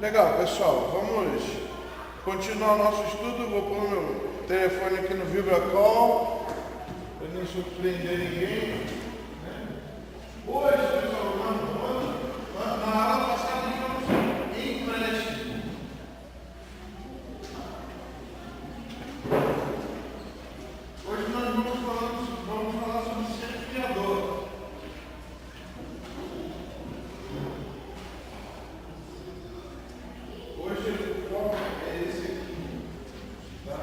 Legal, pessoal, vamos continuar o nosso estudo. Vou pôr meu telefone aqui no VibraCall para não surpreender ninguém. Hoje, pessoal, na aula passada, nós empréstimo. Hoje nós vamos falar sobre ser fiador. Hoje o foco é esse aqui, tá?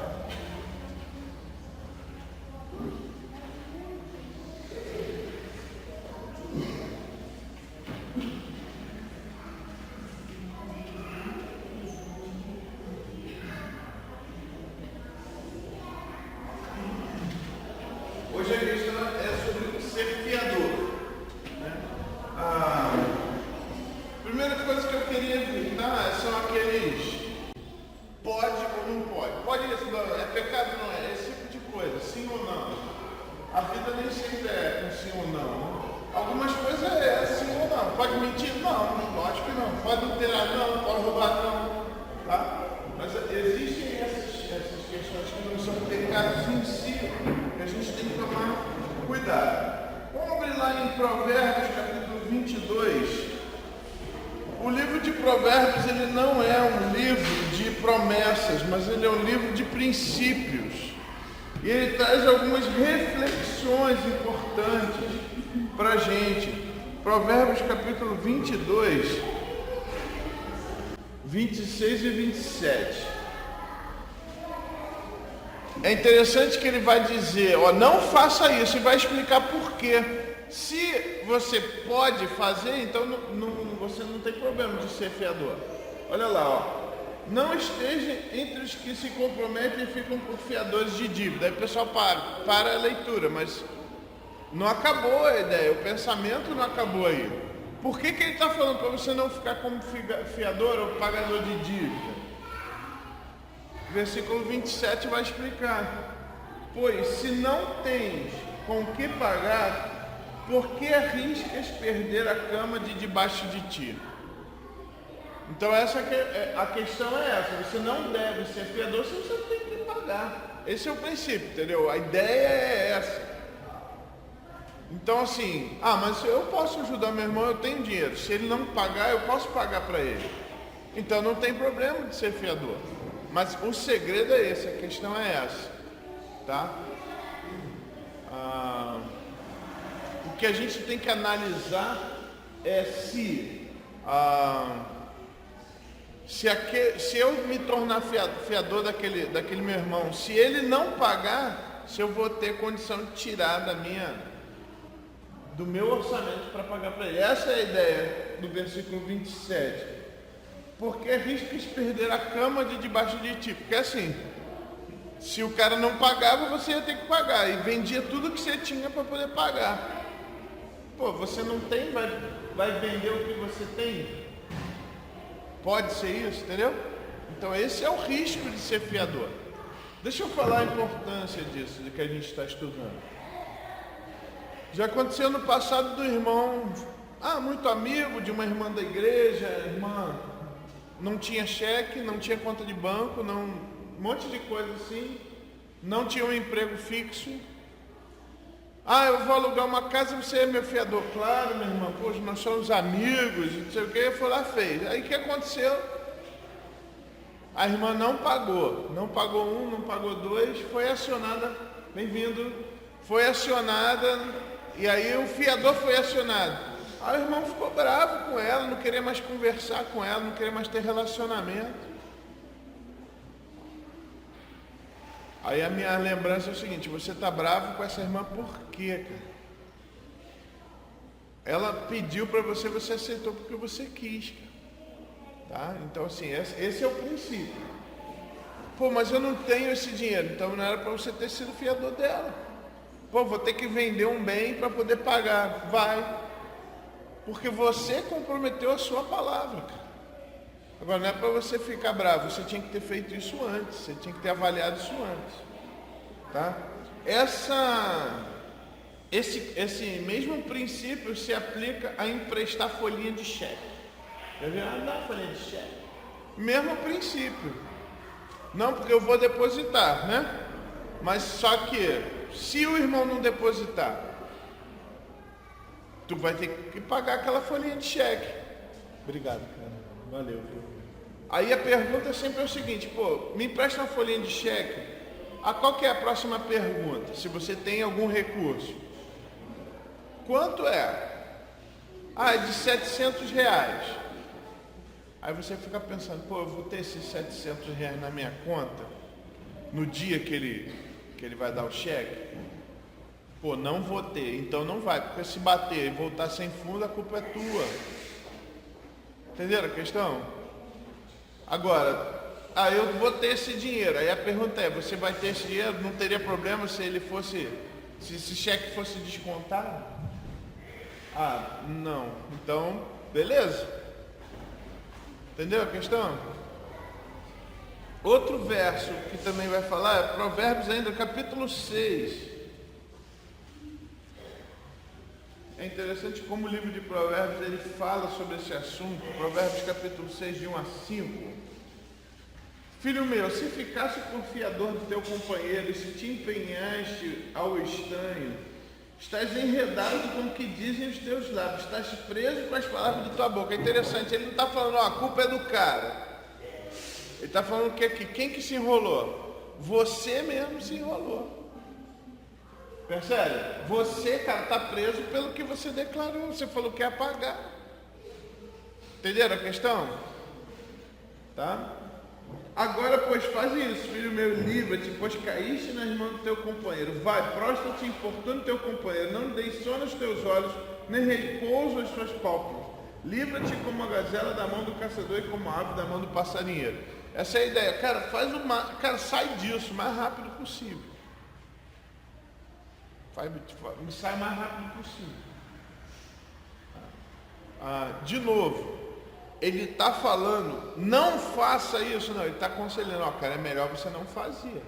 Hoje a questão é sobre ser fiador, né? Primeira coisa que eu queria evitar são aqueles pode ou não pode. Pode é pecado, não é? Esse tipo de coisa, sim ou não. A vida nem sempre é com sim ou não. Algumas coisas é sim ou não. Pode mentir? Não, lógico que não. Pode adulterar? Não. Pode roubar? Não. Tá? Mas existem essas questões que não são pecados em si, que a gente tem que tomar cuidado. Vamos abrir lá em Provérbios, capítulo 22. O livro de Provérbios, ele não é um livro de promessas, mas ele é um livro de princípios. E ele traz algumas reflexões importantes para a gente. Provérbios, capítulo 22, 26 e 27. É interessante que ele vai dizer, não faça isso, e vai explicar por quê. Se você pode fazer, então você não tem problema de ser fiador. Olha lá, não esteja entre os que se comprometem e ficam por fiadores de dívida. Aí o pessoal para a leitura, mas não acabou a ideia, o pensamento não acabou aí. Por que ele está falando para você não ficar como fiador ou pagador de dívida? Versículo 27 vai explicar. Pois se não tens com o que pagar, por que arriscas perder a cama de debaixo de ti? Então a questão é essa. Você não deve ser fiador se você não tem que pagar. Esse é o princípio, entendeu? A ideia é essa. Então assim, mas eu posso ajudar meu irmão, eu tenho dinheiro. Se ele não pagar, eu posso pagar para ele. Então não tem problema de ser fiador. Mas o segredo é esse, a questão é essa, tá? O que a gente tem que analisar é se eu me tornar fiador daquele meu irmão, se ele não pagar, se eu vou ter condição de tirar do meu orçamento para pagar para ele. Essa é a ideia do versículo 27. Porque arriscas perder a cama de debaixo de ti. Porque assim, se o cara não pagava, você ia ter que pagar. E vendia tudo que você tinha para poder pagar. Pô, você não tem, vai vender o que você tem? Pode ser isso, entendeu? Então esse é o risco de ser fiador. Deixa eu falar a importância disso, de que a gente está estudando. Já aconteceu no passado do irmão, muito amigo de uma irmã da igreja, irmã não tinha cheque, não tinha conta de banco, um monte de coisa assim, não tinha um emprego fixo. Eu vou alugar uma casa, você é meu fiador. Claro, meu irmão, poxa, nós somos amigos, não sei o que, foi lá, fez. Aí o que aconteceu? A irmã não pagou um, não pagou dois, foi acionada, bem-vindo, foi acionada, e aí o fiador foi acionado. Aí o irmão ficou bravo com ela, não queria mais conversar com ela, não queria mais ter relacionamento. Aí a minha lembrança é o seguinte: você está bravo com essa irmã por quê, cara? Ela pediu para você, você aceitou porque você quis, cara. Tá? Então assim, esse é o princípio. Pô, mas eu não tenho esse dinheiro, então não era para você ter sido fiador dela. Pô, vou ter que vender um bem para poder pagar. Vai. Porque você comprometeu a sua palavra, cara. Agora não é para você ficar bravo, você tinha que ter feito isso antes, você tinha que ter avaliado isso antes, tá? Esse mesmo princípio se aplica a emprestar folhinha de cheque. Já viu? Dá folhinha de cheque. Mesmo princípio. Não porque eu vou depositar, né? Mas só que, se o irmão não depositar, tu vai ter que pagar aquela folhinha de cheque. Obrigado, cara. Valeu. Aí a pergunta sempre é o seguinte, pô, me empresta uma folhinha de cheque. Qual que é a próxima pergunta? Se você tem algum recurso. Quanto é? É de R$700. Aí você fica pensando, pô, eu vou ter esses R$700 na minha conta no dia que ele vai dar o cheque? Pô, não vou ter, então não vai, porque se bater e voltar sem fundo, a culpa é tua. Entenderam a questão? Agora, eu vou ter esse dinheiro. Aí a pergunta é, você vai ter esse dinheiro? Não teria problema se esse cheque fosse descontado? Não. Então, beleza. Entendeu a questão? Outro verso que também vai falar é Provérbios ainda, capítulo 6. É interessante como o livro de Provérbios ele fala sobre esse assunto. Provérbios capítulo 6, de 1 a 5. Filho meu, se ficasse por fiador do teu companheiro e se te empenhaste ao estranho, estás enredado com o que dizem os teus lábios, estás preso com as palavras de tua boca. É interessante, ele não está falando, a culpa é do cara. Ele está falando que quem que se enrolou? Você mesmo se enrolou. Percebe? Você, cara, está preso pelo que você declarou. Você falou que ia pagar. Entenderam a questão? Tá? Agora, pois, faz isso, filho meu, livra-te, pois caíste nas mãos do teu companheiro. Vai, prostra-te, importuna o teu companheiro. Não deis sono aos teus olhos, nem repouso às suas pálpebras. Livra-te como a gazela da mão do caçador e como a ave da mão do passarinheiro. Essa é a ideia. Cara, sai disso o mais rápido possível. Sai o mais rápido possível. De novo, ele está falando, não faça isso, não. Ele está aconselhando, cara, é melhor você não fazer.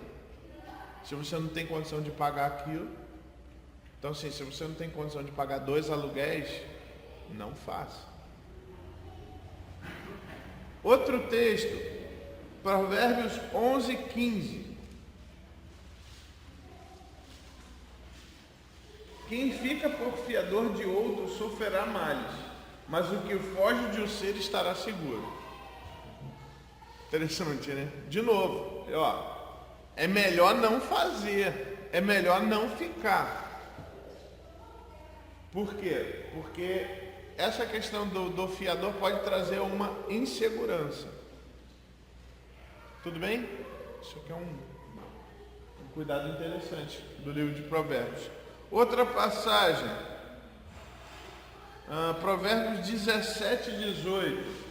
Se você não tem condição de pagar aquilo, então assim, se você não tem condição de pagar 2 aluguéis, não faça. Outro texto, Provérbios 11, 15. Quem fica por fiador de outro sofrerá males, mas o que foge de um ser estará seguro. Interessante, né? De novo, é melhor não fazer, é melhor não ficar. Por quê? Porque essa questão do fiador pode trazer uma insegurança. Tudo bem? Isso aqui é um cuidado interessante do livro de Provérbios. Outra passagem, Provérbios 17, 18.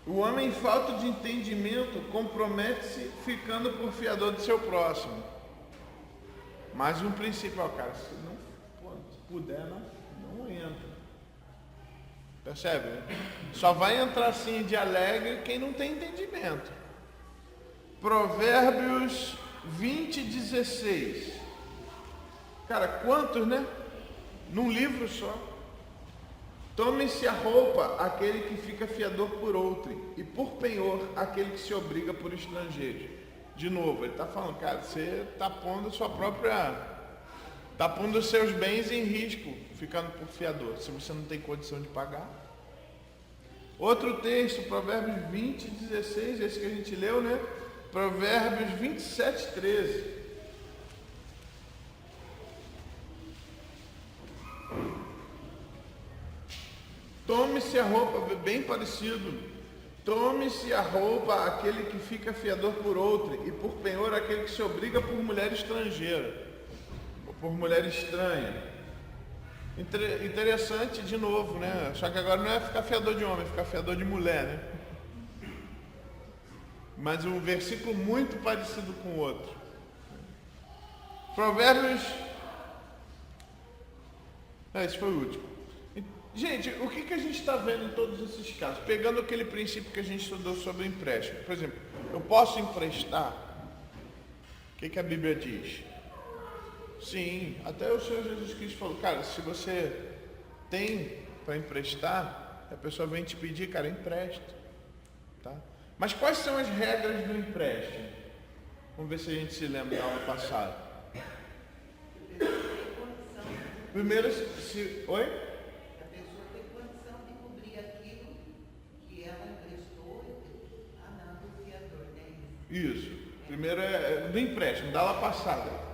O homem falto de entendimento compromete-se ficando por fiador do seu próximo. Mas um princípio, cara, se não puder, não entra. Percebe? Só vai entrar assim de alegre quem não tem entendimento. Provérbios 20, 16. Cara, quantos, né? Num livro só. Tome-se a roupa aquele que fica fiador por outrem, e por penhor aquele que se obriga por estrangeiro. De novo, ele está falando, cara, você está pondo está pondo os seus bens em risco, ficando por fiador, se você não tem condição de pagar. Outro texto, Provérbios 20, 16, esse que a gente leu, né? Provérbios 27, 13. Tome-se a roupa, bem parecido. Tome-se a roupa aquele que fica fiador por outro, e por penhor aquele que se obriga por mulher estrangeira, ou por mulher estranha. Interessante de novo, né? Só que agora não é ficar fiador de homem, é ficar fiador de mulher, né? Mas um versículo muito parecido com o outro. Provérbios. Esse foi o último. Gente, o que a gente está vendo em todos esses casos? Pegando aquele princípio que a gente estudou sobre o empréstimo. Por exemplo, eu posso emprestar? O que a Bíblia diz? Sim, até o Senhor Jesus Cristo falou, cara, se você tem para emprestar, a pessoa vem te pedir, cara, empresta, tá? Mas quais são as regras do empréstimo? Vamos ver se a gente se lembra da aula passada. Primeiro, se... Oi? A pessoa tem condição de cobrir aquilo que ela emprestou do fiador, né? Isso. Primeiro é do empréstimo, da aula passada.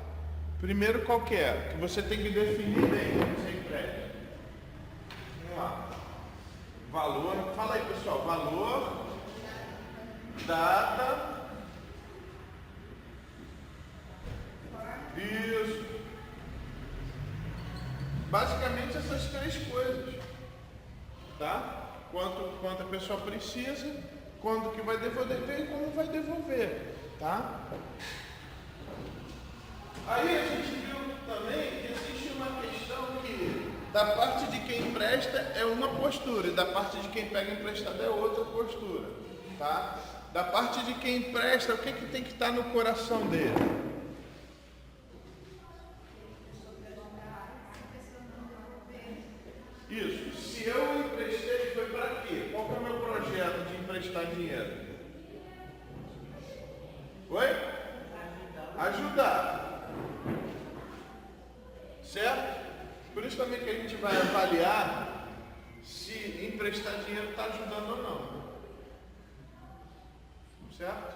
Primeiro qual que é? Que você tem que definir bem o que você empresta. Vamos lá. Valor, fala aí pessoal, valor, data, isso. Basicamente essas três coisas, tá? Quanto a pessoa precisa, quando que vai devolver e como vai devolver, tá? Aí a gente viu também que existe uma questão que da parte de quem empresta é uma postura e da parte de quem pega emprestado é outra postura, tá? Da parte de quem empresta, o que que tem que estar no coração dele? Isso. Se eu emprestei, foi para quê? Qual que é o meu projeto de emprestar dinheiro? Oi? Ajudar. Certo? Por isso também que a gente vai avaliar se emprestar dinheiro está ajudando ou não. Certo?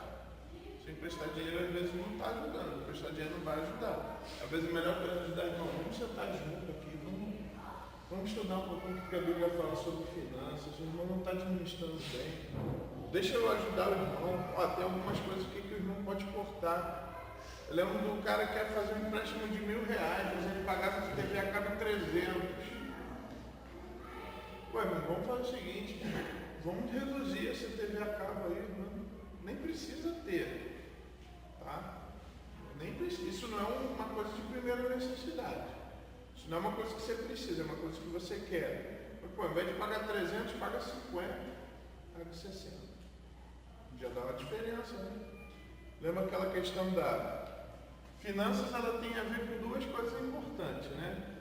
Se emprestar dinheiro às vezes não está ajudando. Emprestar dinheiro não vai ajudar. Às vezes é melhor para ajudar, irmão. Vamos sentar junto aqui, vamos estudar um pouquinho o que a Bíblia fala sobre finanças. O irmão não está administrando bem. Deixa eu ajudar o irmão. Ó, tem algumas coisas aqui que o irmão pode cortar. Eu lembro do cara que quer fazer um empréstimo de R$1.000, mas ele pagava de TV a cada 300. Pô, irmão, vamos fazer o seguinte, vamos reduzir essa TV a cabo aí, nem precisa ter, tá? Nem precisa. Isso não é uma coisa de primeira necessidade. Isso não é uma coisa que você precisa, é uma coisa que você quer. Mas, pô, ao invés de pagar 300, paga 50, paga 60. Já dá uma diferença, né? Lembra aquela questão da finanças, ela tem a ver com duas coisas importantes, né?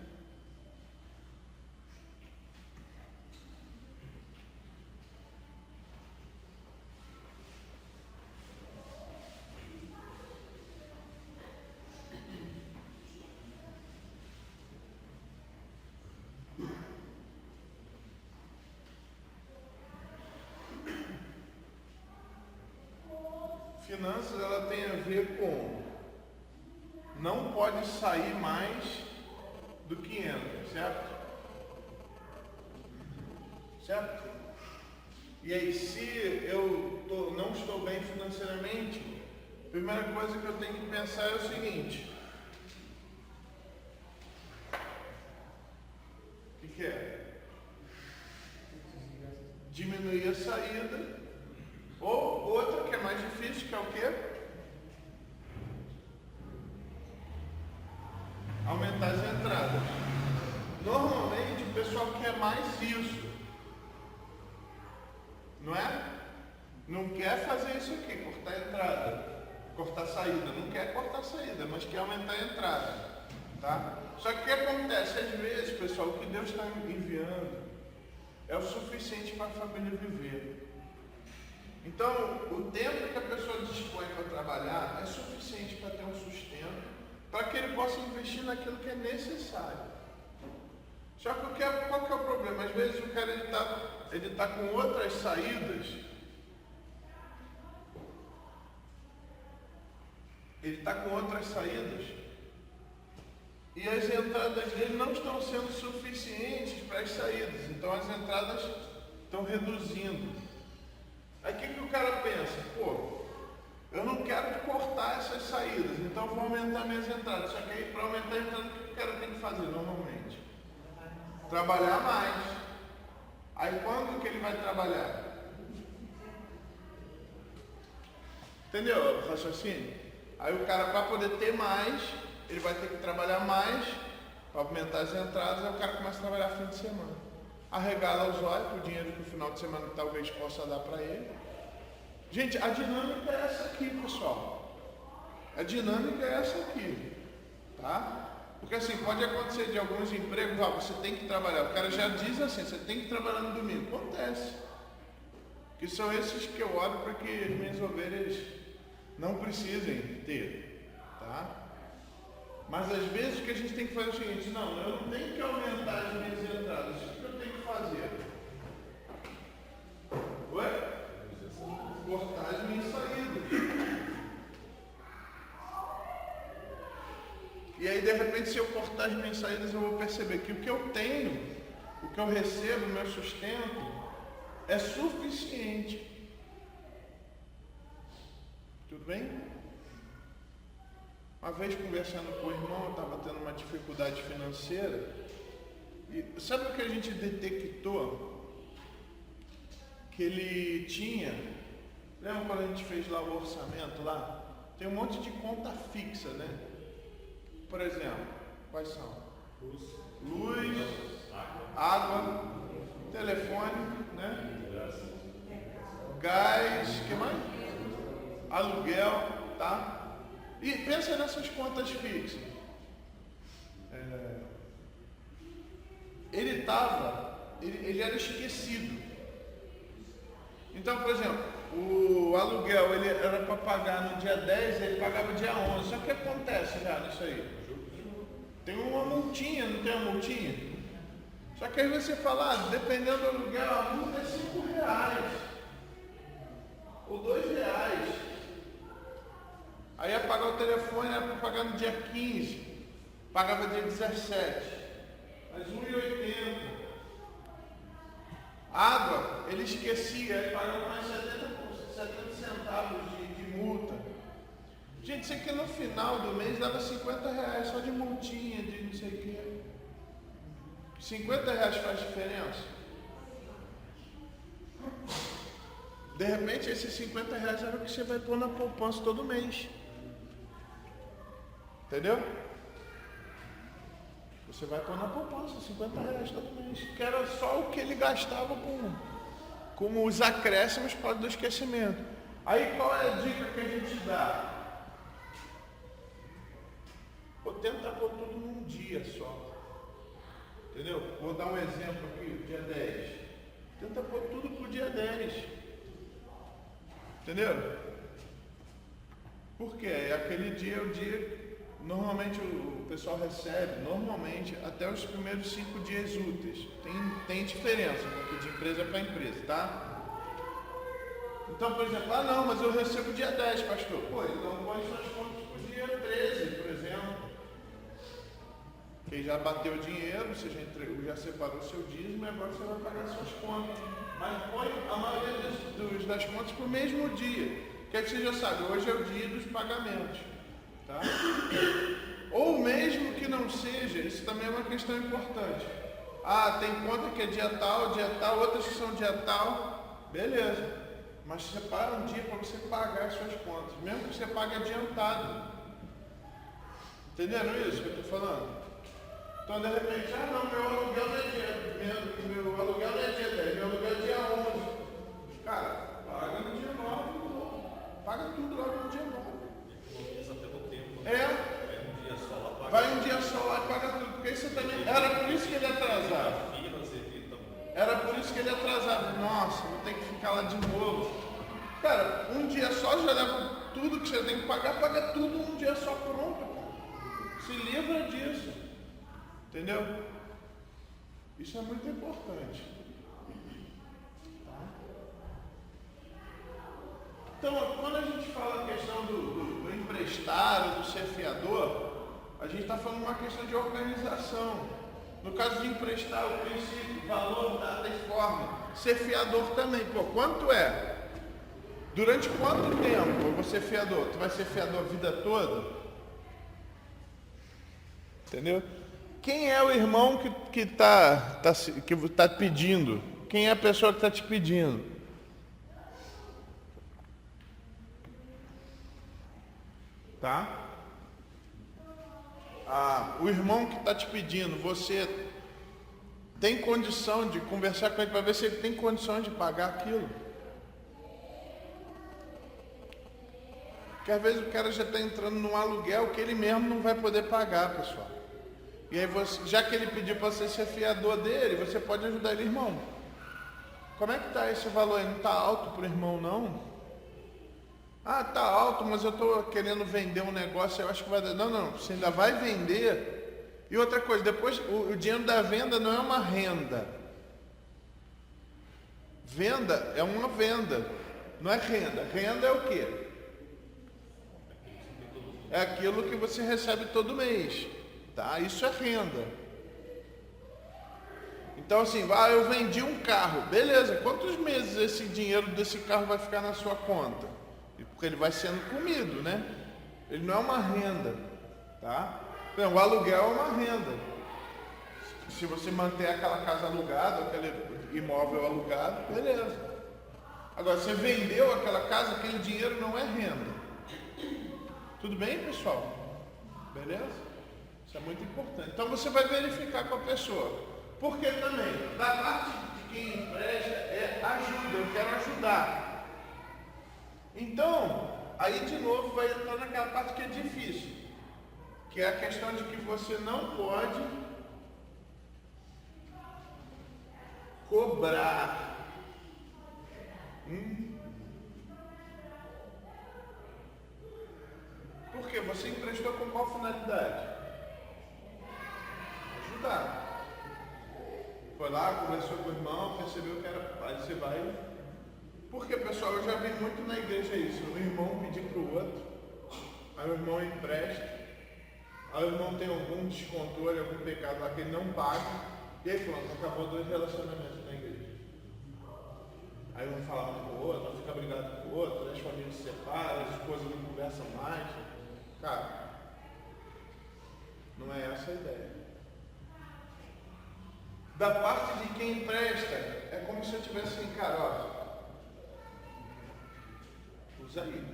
Finanças, ela tem a ver com não pode sair mais do que entra, certo? Certo? E aí, se eu não estou bem financeiramente, a primeira coisa que eu tenho que pensar é o seguinte: o que é? Diminuir a saída. Ou outra que é mais difícil, que é o quê? Aumentar as entradas. Normalmente o pessoal quer mais isso, não é? Não quer fazer isso aqui, cortar a entrada, cortar a saída. Não quer cortar a saída, mas quer aumentar a entrada, tá? Só que o que acontece? Às vezes, pessoal, o que Deus está enviando é o suficiente para a família viver. Então, o tempo que a pessoa dispõe para trabalhar é suficiente para ter um sustento, para que ele possa investir naquilo que é necessário. Só que qual que é o problema? Às vezes o cara ele tá com outras saídas, e as entradas dele não estão sendo suficientes para as saídas, então as entradas estão reduzindo. Aí o que o cara pensa? Pô, eu não quero cortar essas saídas, então eu vou aumentar minhas entradas. Só que aí para aumentar a entrada, o que o cara tem que fazer normalmente? Trabalhar mais. Aí quando que ele vai trabalhar? Entendeu o raciocínio? Aí o cara, para poder ter mais, ele vai ter que trabalhar mais para aumentar as entradas, aí o cara começa a trabalhar fim de semana. Arregala os olhos para o dinheiro que o final de semana talvez possa dar para ele. Gente, a dinâmica é essa aqui, pessoal. A dinâmica é essa aqui, tá? Porque assim, pode acontecer de alguns empregos, você tem que trabalhar. O cara já diz assim, você tem que trabalhar no domingo. Acontece. Que são esses que eu oro para que as minhas ovelhas não precisem ter, tá? Mas às vezes o que a gente tem que fazer é o seguinte, não, eu não tenho que aumentar as minhas entradas, o que eu tenho que fazer? Ué? Cortar as minhas saídas. E aí de repente se eu cortar as minhas saídas eu vou perceber que o que eu tenho, o que eu recebo, o meu sustento, é suficiente. Tudo bem? Uma vez conversando com o irmão, eu estava tendo uma dificuldade financeira. E sabe o que a gente detectou? Que ele tinha. Lembra quando a gente fez lá o orçamento lá? Tem um monte de conta fixa, né? Por exemplo, quais são? Luz, água, telefone, né? Gás, que mais? Aluguel, tá? E pensa nessas contas fixas. Ele era esquecido. Então, por exemplo, o aluguel ele era para pagar no dia 10, ele pagava dia 11. Só que o que acontece já nisso aí? Tem uma multinha, não tem uma multinha? Só que aí você fala, dependendo do aluguel, a multa é R$5 ou R$2. Aí ia pagar o telefone, era para pagar no dia 15, pagava dia 17, mas R$1,80. Água, ele esquecia, aí pagava mais 70 centavos de multa. Gente, isso aqui no final do mês dava R$50 só de multinha, de não sei o quê. R$50 faz diferença? De repente, esses R$50 era o que você vai pôr na poupança todo mês. Entendeu? Você vai pôr na poupança R$50 todo mês. Que era só o que ele gastava com os acréscimos para do esquecimento. Aí qual é a dica que a gente dá? Pô, tenta pôr tudo num dia só. Entendeu? Vou dar um exemplo aqui, dia 10. Tenta pôr tudo pro dia 10. Entendeu? Porque aquele dia é o dia, normalmente o pessoal recebe, até os primeiros 5 dias úteis. Tem diferença de empresa para empresa, tá? Então, por exemplo, não, mas eu recebo dia 10, pastor. Pô, então põe suas contas pro dia 13, por exemplo. Quem já bateu o dinheiro, você já entregou, já separou o seu dízimo e agora você vai pagar suas contas. Mas põe a maioria das contas para o mesmo dia. Que você já sabe, hoje é o dia dos pagamentos. Tá? Ou mesmo que não seja, isso também é uma questão importante. Tem conta que é dia tal, outras que são dia tal, beleza. Mas separa um dia para você pagar as suas contas, mesmo que você pague adiantado. Entendendo isso que eu estou falando? Então, de repente, não, meu aluguel não é meu aluguel não é dia 10, meu aluguel é dia 11. Cara, paga no dia 9, paga tudo logo no dia 9. Vai um dia só lá e paga tudo, porque isso também, era por isso que ele atrasava. Nossa, vou ter que ficar lá de novo. Cara, um dia só já leva tudo que você tem que pagar, paga tudo um dia só, pronto. Se livra disso. Entendeu? Isso é muito importante. Tá? Então, quando a gente fala a questão do emprestar ou do ser fiador, a gente está falando uma questão de organização. No caso de emprestar, o princípio, valor, data e forma. Ser fiador também. Pô, quanto é? Durante quanto tempo eu vou ser fiador? Tu vai ser fiador a vida toda? Entendeu? Quem é o irmão que tá pedindo? Quem é a pessoa que está te pedindo? Tá? O irmão que está te pedindo, você tem condição de conversar com ele para ver se ele tem condições de pagar aquilo? Porque às vezes o cara já está entrando num aluguel que ele mesmo não vai poder pagar, pessoal. E aí, já que ele pediu para você ser fiador dele, você pode ajudar ele, irmão. Como é que está esse valor aí? Não está alto para o irmão, não? Ah, está alto, mas eu estou querendo vender um negócio, eu acho que vai dar. Não, você ainda vai vender. E outra coisa, depois o dinheiro da venda não é uma renda. Venda é uma venda, não é renda. Renda é o quê? É aquilo que você recebe todo mês, tá? Isso é renda. Então assim, eu vendi um carro, beleza, quantos meses esse dinheiro desse carro vai ficar na sua conta? Porque ele vai sendo comido, né? Ele não é uma renda, tá? Então, o aluguel é uma renda. Se você manter aquela casa alugada, aquele imóvel alugado, beleza. Agora, você vendeu aquela casa, aquele dinheiro não é renda. Tudo bem, pessoal? Beleza? Isso é muito importante. Então, você vai verificar com a pessoa. Porque também, da parte de quem empresta, é ajuda, eu quero ajudar. Então, aí de novo vai entrar naquela parte que é difícil, que é a questão de que você não pode cobrar. Por quê? Você emprestou com qual finalidade? Ajudar. Foi lá, conversou com o irmão, percebeu que era. Aí você vai. Porque, pessoal, eu já vi muito na igreja isso. O irmão pedir para o outro, aí o irmão empresta, aí o irmão tem algum descontrole, algum pecado lá que ele não paga, e aí pronto, acabou dois relacionamentos na igreja. Aí um fala um com o outro, um fica brigado com o outro, as famílias se separam, as esposas não conversam mais. Cara, não é essa a ideia. Da parte de quem empresta, é como se eu tivesse assim, cara, ó, usa aí.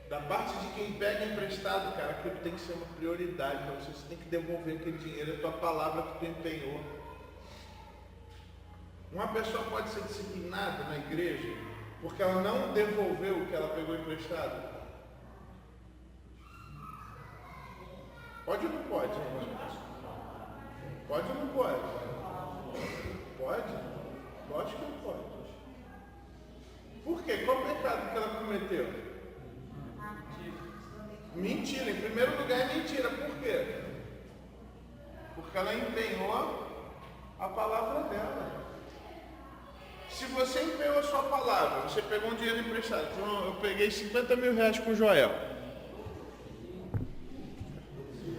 Da parte de quem pega emprestado, cara, aquilo tem que ser uma prioridade para você. Você tem que devolver aquele dinheiro, a tua palavra que tu empenhou. Uma pessoa pode ser disciplinada na igreja porque ela não devolveu o que ela pegou emprestado. Pode ou não pode? Pode ou não pode? Pode? Lógico que não pode. Por quê? Qual o pecado que ela cometeu? Mentira. Em primeiro lugar é mentira. Por quê? Porque ela empenhou a palavra dela. Se você empenhou a sua palavra, você pegou um dinheiro emprestado. Então, eu peguei 50 mil reais com o Joel.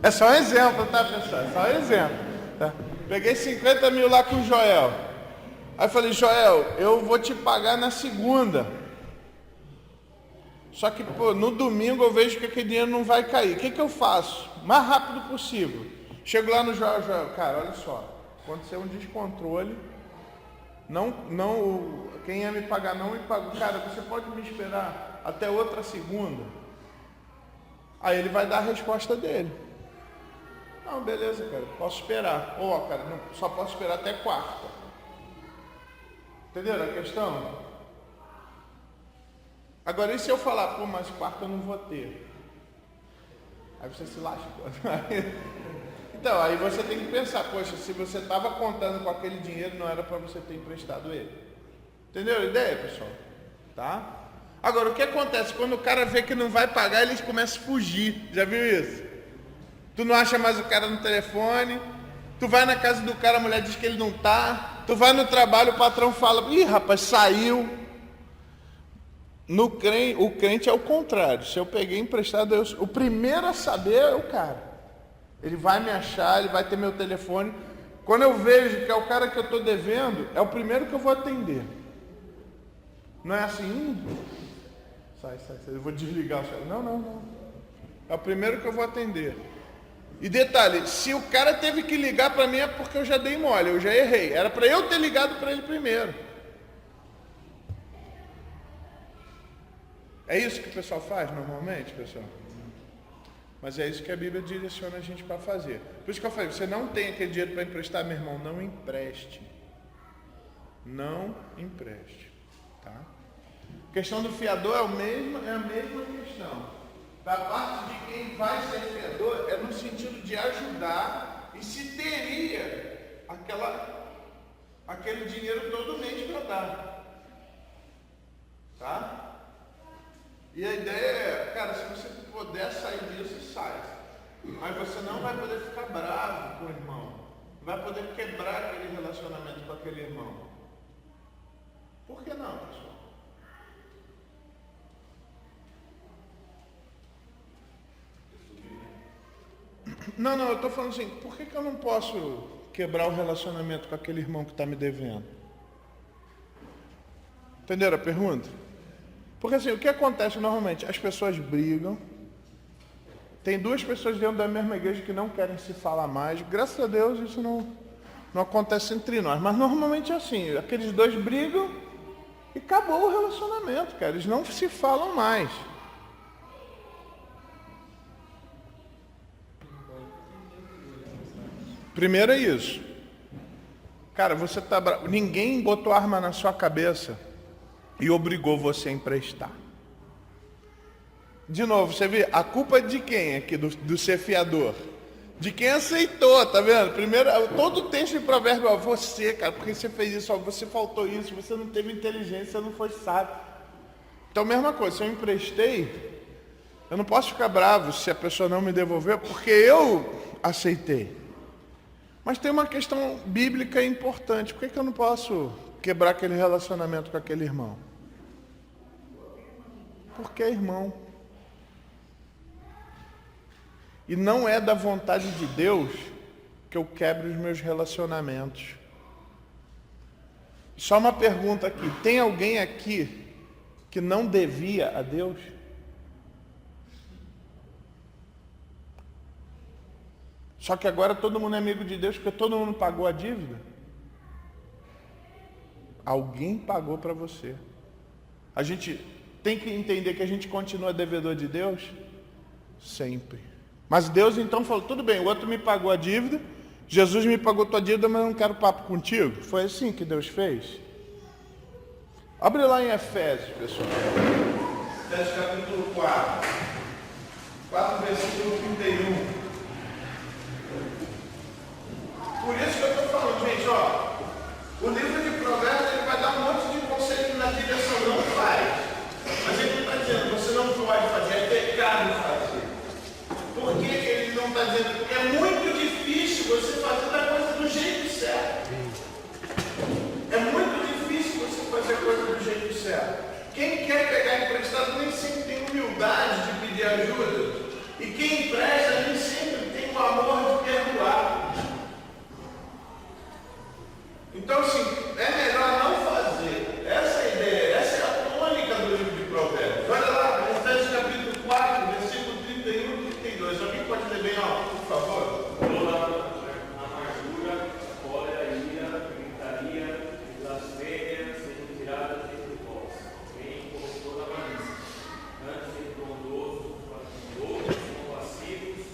É só um exemplo, tá, pessoal? É só um exemplo. Tá? Peguei 50 mil lá com o Joel. Aí falei, Joel, eu vou te pagar na segunda. Só que, no domingo eu vejo que aquele dinheiro não vai cair. O que eu faço? Mais rápido possível. Chego lá no Joel, cara, olha só. Aconteceu um descontrole. Quem ia me pagar não me pagou. Cara, você pode me esperar até outra segunda? Aí ele vai dar a resposta dele. Não, beleza, cara, posso esperar. Cara, não, só posso esperar até quarta. Entenderam a questão? Agora, e se eu falar, mas quarta eu não vou ter? Aí você se lasca. Então, aí você tem que pensar, poxa, se você estava contando com aquele dinheiro, não era para você ter emprestado ele. Entendeu a ideia, pessoal? Tá? Agora, o que acontece? Quando o cara vê que não vai pagar, ele começa a fugir. Já viu isso? Tu não acha mais o cara no telefone, tu vai na casa do cara, a mulher diz que ele não tá, tu vai no trabalho, o patrão fala, ih, rapaz, saiu. O crente é o contrário. Se eu peguei emprestado, o primeiro a saber é o cara. Ele vai me achar, ele vai ter meu telefone. Quando eu vejo que é o cara que eu estou devendo, é o primeiro que eu vou atender. Não é assim, sai, eu vou desligar o celular. Não. É o primeiro que eu vou atender. E detalhe, se o cara teve que ligar para mim é porque eu já dei mole, eu já errei. Era para eu ter ligado para ele primeiro. É isso que o pessoal faz normalmente, pessoal? Mas é isso que a Bíblia direciona a gente para fazer. Por isso que eu falei, você não tem aquele dinheiro para emprestar, meu irmão, não empreste. Não empreste. Tá? A questão do fiador é a mesma questão. da parte de quem vai ser fiador, é no sentido de ajudar e se teria aquele dinheiro todo mês para dar. Tá? E a ideia é, cara, se você puder sair disso, sai. Mas você não vai poder ficar bravo com o irmão. Vai poder quebrar aquele relacionamento com aquele irmão. Por que não, pessoal? Não, eu estou falando assim, por que eu não posso quebrar o relacionamento com aquele irmão que está me devendo? Entenderam a pergunta? Porque assim, o que acontece normalmente? As pessoas brigam. Tem duas pessoas dentro da mesma igreja que não querem se falar mais. Graças a Deus isso não acontece entre nós. Mas normalmente é assim, aqueles dois brigam e acabou o relacionamento, cara. Eles não se falam mais. Primeiro é isso. Cara, você tá bravo. Ninguém botou arma na sua cabeça e obrigou você a emprestar. De novo, você vê, a culpa é de quem aqui, do ser fiador? De quem aceitou, tá vendo? Primeiro, todo o texto de provérbio, ó, você, cara, porque você fez isso, ó, você faltou isso, você não teve inteligência, você não foi sábio. Então, mesma coisa, se eu emprestei, eu não posso ficar bravo se a pessoa não me devolver, porque eu aceitei. Mas tem uma questão bíblica importante, por que eu não posso quebrar aquele relacionamento com aquele irmão? Porque é irmão. E não é da vontade de Deus que eu quebre os meus relacionamentos. Só uma pergunta aqui. Tem alguém aqui que não devia a Deus? Só que agora todo mundo é amigo de Deus porque todo mundo pagou a dívida? Alguém pagou para você. A gente tem que entender que a gente continua devedor de Deus? Sempre. Mas Deus então falou, tudo bem, o outro me pagou a dívida, Jesus me pagou tua dívida, mas eu não quero papo contigo. Foi assim que Deus fez? Abre lá em Efésios, pessoal. Efésios capítulo 4. 4, versículo 31. Por isso que eu estou falando, gente, ó, o livro de Provérbios ele vai dar um monte de conselho na direção, não faz. Mas ele está dizendo, você não pode fazer, é pecado fazer. Por que ele não está dizendo? Porque é muito difícil você fazer a coisa do jeito certo. É muito difícil você fazer a coisa do jeito certo. Quem quer pegar emprestado nem sempre tem humildade de pedir ajuda. E quem empresta nem sempre tem o amor de perdoar. Então, assim, é melhor não fazer. Essa é a ideia, essa é a tônica do livro de Provérbios. Olha lá, Efésios capítulo 4, versículo 31 e 32. Alguém pode ler bem alto, por favor? Toda amargura, cólera, ira, gritaria, blasfêmia sejam tiradas entre vós. Quem colocou na malícia? Antes sejam bondosos compassivos,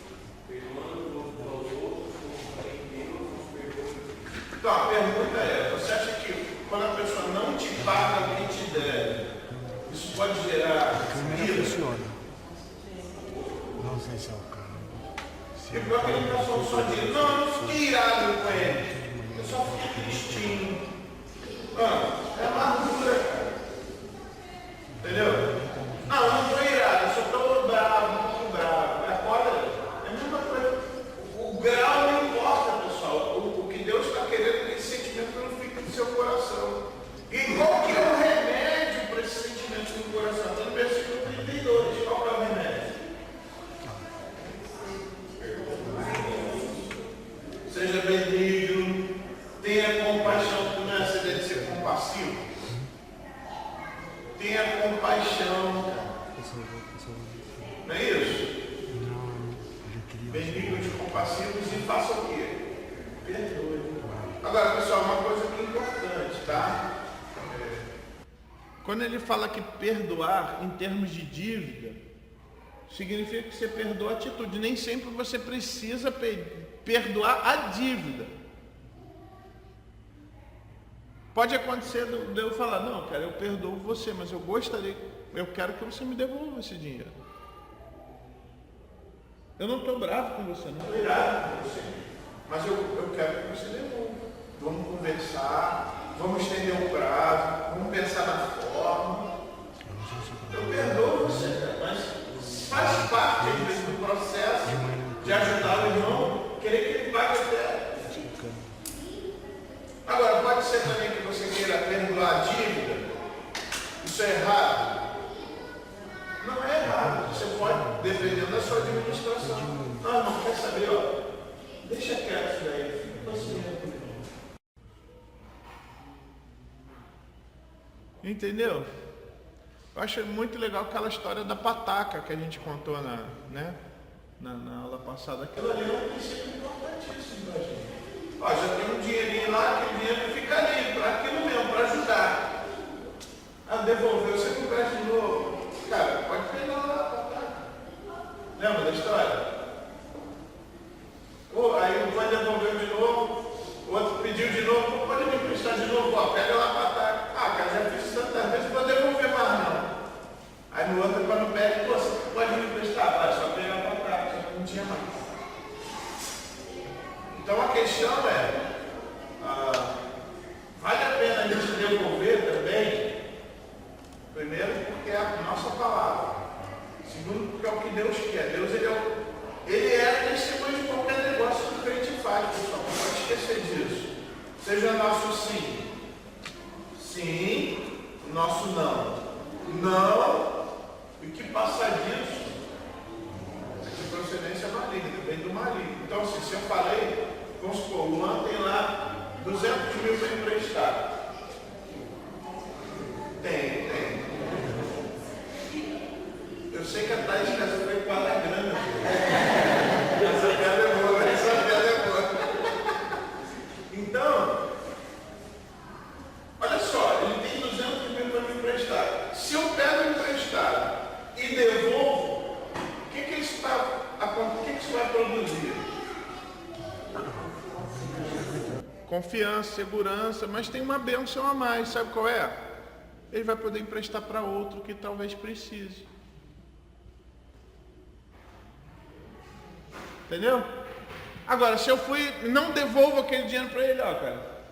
perdoando uns aos outros, como também Deus nos perdoa. Então, a pergunta é, você acha que quando a pessoa não te paga o que te deve, isso pode gerar ira? Não sei se é o cara. E pior que ele não falou só de não, eu não fiquei irado com ele. Eu só fiquei tristinho. É amargura, cara. Entendeu? Não, eu não estou irado, eu só estou bravo, muito bravo. É a mesma coisa. O grau não importa, pessoal. O que Deus está querendo é que esse sentimento não fique no seu coração. E qual que é o remédio para esse sentimento no coração? Está no versículo 32. Qual que é o remédio? Seja benigno, tenha compaixão. Não é essa ideia de ser compassivo? Tenha compaixão. Não é isso? Benignos, compassivos e faça o quê? Perdoe. Agora, pessoal, uma coisa que é importante, tá? Quando ele fala que perdoar em termos de dívida, significa que você perdoa a atitude. Nem sempre você precisa perdoar a dívida. Pode acontecer de eu falar, não, cara, eu perdoo você, mas eu quero que você me devolva esse dinheiro. Eu não estou bravo com você, não. Estou irado com você. Mas eu quero que você devolva. Vamos conversar, vamos estender o prazo, vamos pensar na forma. Eu perdoo você, mas faz parte às vezes do processo de ajudar o irmão, querer que ele pague até. Agora, pode ser também que você queira perdoar a dívida. Isso é errado? Não é errado. Você pode, dependendo da sua administração. Não quer saber, ó. Deixa quieto isso daí. Fica paciente. Entendeu? Eu acho muito legal aquela história da pataca que a gente contou na aula passada. Aquilo ali é um princípio importantíssimo pra gente. Ó, já tem um dinheirinho lá, aquele dinheiro fica ali, para aquilo mesmo, para ajudar. Devolver, você conversa de novo. Cara, pode pegar lá a pataca. Lembra da história? Aí um vai devolver de novo, o outro pediu de novo, pode me emprestar de novo, ó, pega lá a pataca. Cara, já fiz tantas vezes, não vou devolver mais não. Aí no outro, quando pede, você pode me emprestar, vai, só pegar a pataca, só que não tinha mais. Então a questão é, vale a pena a gente devolver também, primeiro porque é a nossa palavra, segundo porque é o que Deus quer. Deus ele é testemunho de qualquer negócio que a gente faz, pessoal, não pode esquecer disso. Seja nosso sim, sim, nosso não, não, e que passar disso de procedência maligna, vem do maligno. Então, assim, se eu falei, vamos supor, o Luan tem lá 200 mil para emprestar. Tem. Eu sei que a Thaís casou foi com a grana. Essa piada é boa. Então, olha só, ele tem 200 mil para me emprestar. Se eu pego emprestado e devolvo, o que isso vai produzir? Confiança, segurança, mas tem uma bênção a mais, sabe qual é? Ele vai poder emprestar para outro que talvez precise. Entendeu? Agora, se eu não devolvo aquele dinheiro para ele, ó, cara,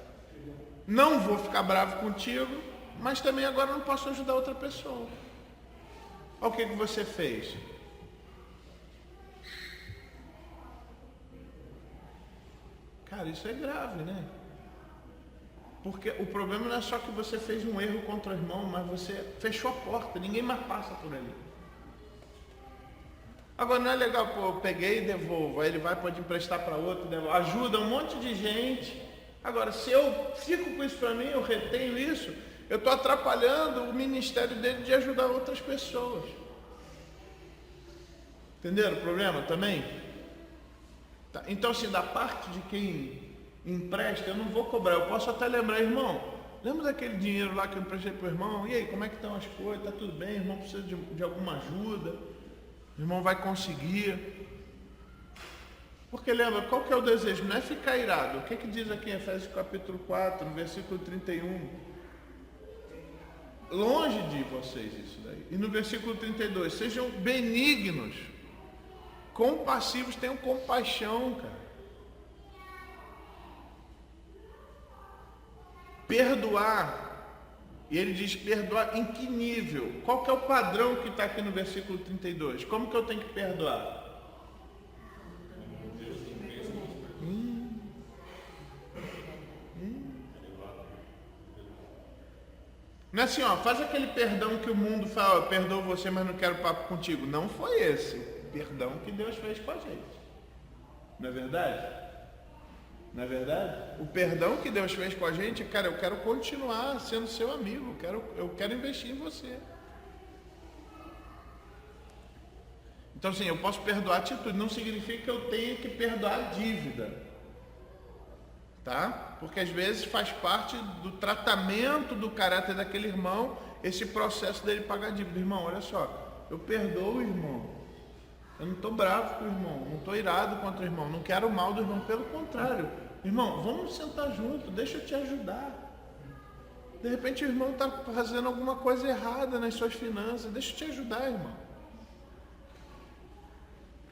não vou ficar bravo contigo, mas também agora não posso ajudar outra pessoa. Olha o que você fez. Cara, isso é grave, né? Porque o problema não é só que você fez um erro contra o irmão, mas você fechou a porta, ninguém mais passa por ali. Agora não é legal, pô, eu peguei e devolvo, aí ele pode emprestar para outro, devolve, ajuda um monte de gente. Agora, se eu fico com isso para mim, eu retenho isso, eu estou atrapalhando o ministério dele de ajudar outras pessoas. Entenderam o problema também? Tá. Então, assim, da parte de quem empresta, eu não vou cobrar, eu posso até lembrar, irmão, lembra daquele dinheiro lá que eu emprestei para o irmão? E aí, como é que estão as coisas? Está tudo bem? O irmão precisa de alguma ajuda? O irmão vai conseguir. Porque lembra, qual que é o desejo? Não é ficar irado. O que diz aqui em Efésios capítulo 4, no versículo 31? Longe de vocês isso daí. E no versículo 32, sejam benignos, compassivos, tenham compaixão, cara. Perdoar. E ele diz perdoar em que nível? Qual que é o padrão que está aqui no versículo 32? Como que eu tenho que perdoar? Não é assim, ó, faz aquele perdão que o mundo fala, eu perdoo você, mas não quero papo contigo. Não foi esse o perdão que Deus fez com a gente. Não é verdade? Não é verdade? O perdão que Deus fez com a gente, cara, eu quero continuar sendo seu amigo, eu quero investir em você. Então, assim, eu posso perdoar a atitude, não significa que eu tenha que perdoar a dívida. Tá? Porque às vezes faz parte do tratamento do caráter daquele irmão, esse processo dele pagar a dívida. Irmão, olha só, eu perdoo o irmão. Eu não estou bravo com o irmão, não estou irado contra o irmão, não quero o mal do irmão, pelo contrário. Irmão, vamos sentar junto, deixa eu te ajudar. De repente o irmão está fazendo alguma coisa errada nas suas finanças, deixa eu te ajudar, irmão.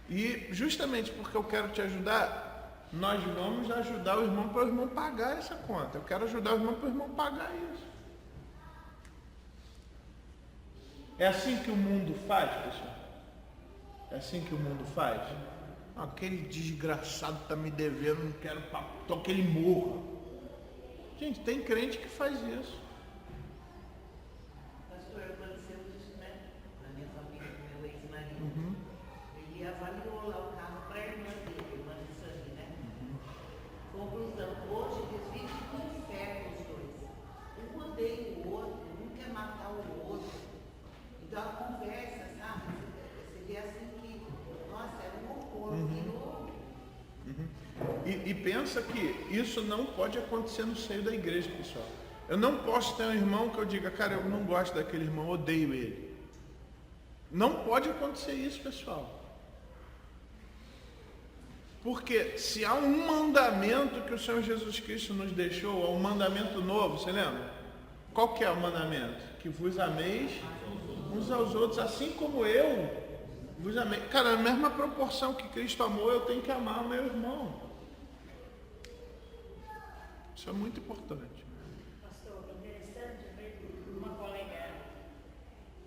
E justamente porque eu quero te ajudar, nós vamos ajudar o irmão para o irmão pagar essa conta. Eu quero ajudar o irmão para o irmão pagar isso. É assim que o mundo faz, pessoal? É assim que o mundo faz? Aquele desgraçado está me devendo, não quero papo, então que ele morra. Gente, tem crente que faz isso. Pastor, aconteceu isso, né? Na minha família, do meu ex-marido. Ele avaliou lá o carro para a irmã dele, irmã de sangue, né? Conclusão, hoje eles vivem no inferno os dois. Um odeia o outro, um quer matar o outro. Então a conversa, sabe? Você vê assim que, nossa, é um horror, virou. E pensa que isso não pode acontecer no seio da igreja, pessoal. Eu não posso ter um irmão que eu diga, cara, eu não gosto daquele irmão, odeio ele. Não pode acontecer isso, pessoal. Porque se há um mandamento que o Senhor Jesus Cristo nos deixou, há um mandamento novo, você lembra? Qual que é o mandamento? Que vos ameis uns aos outros, assim como eu vos amei. Cara, na mesma proporção que Cristo amou, eu tenho que amar o meu irmão. Isso é muito importante. Pastor, interessante, uma colega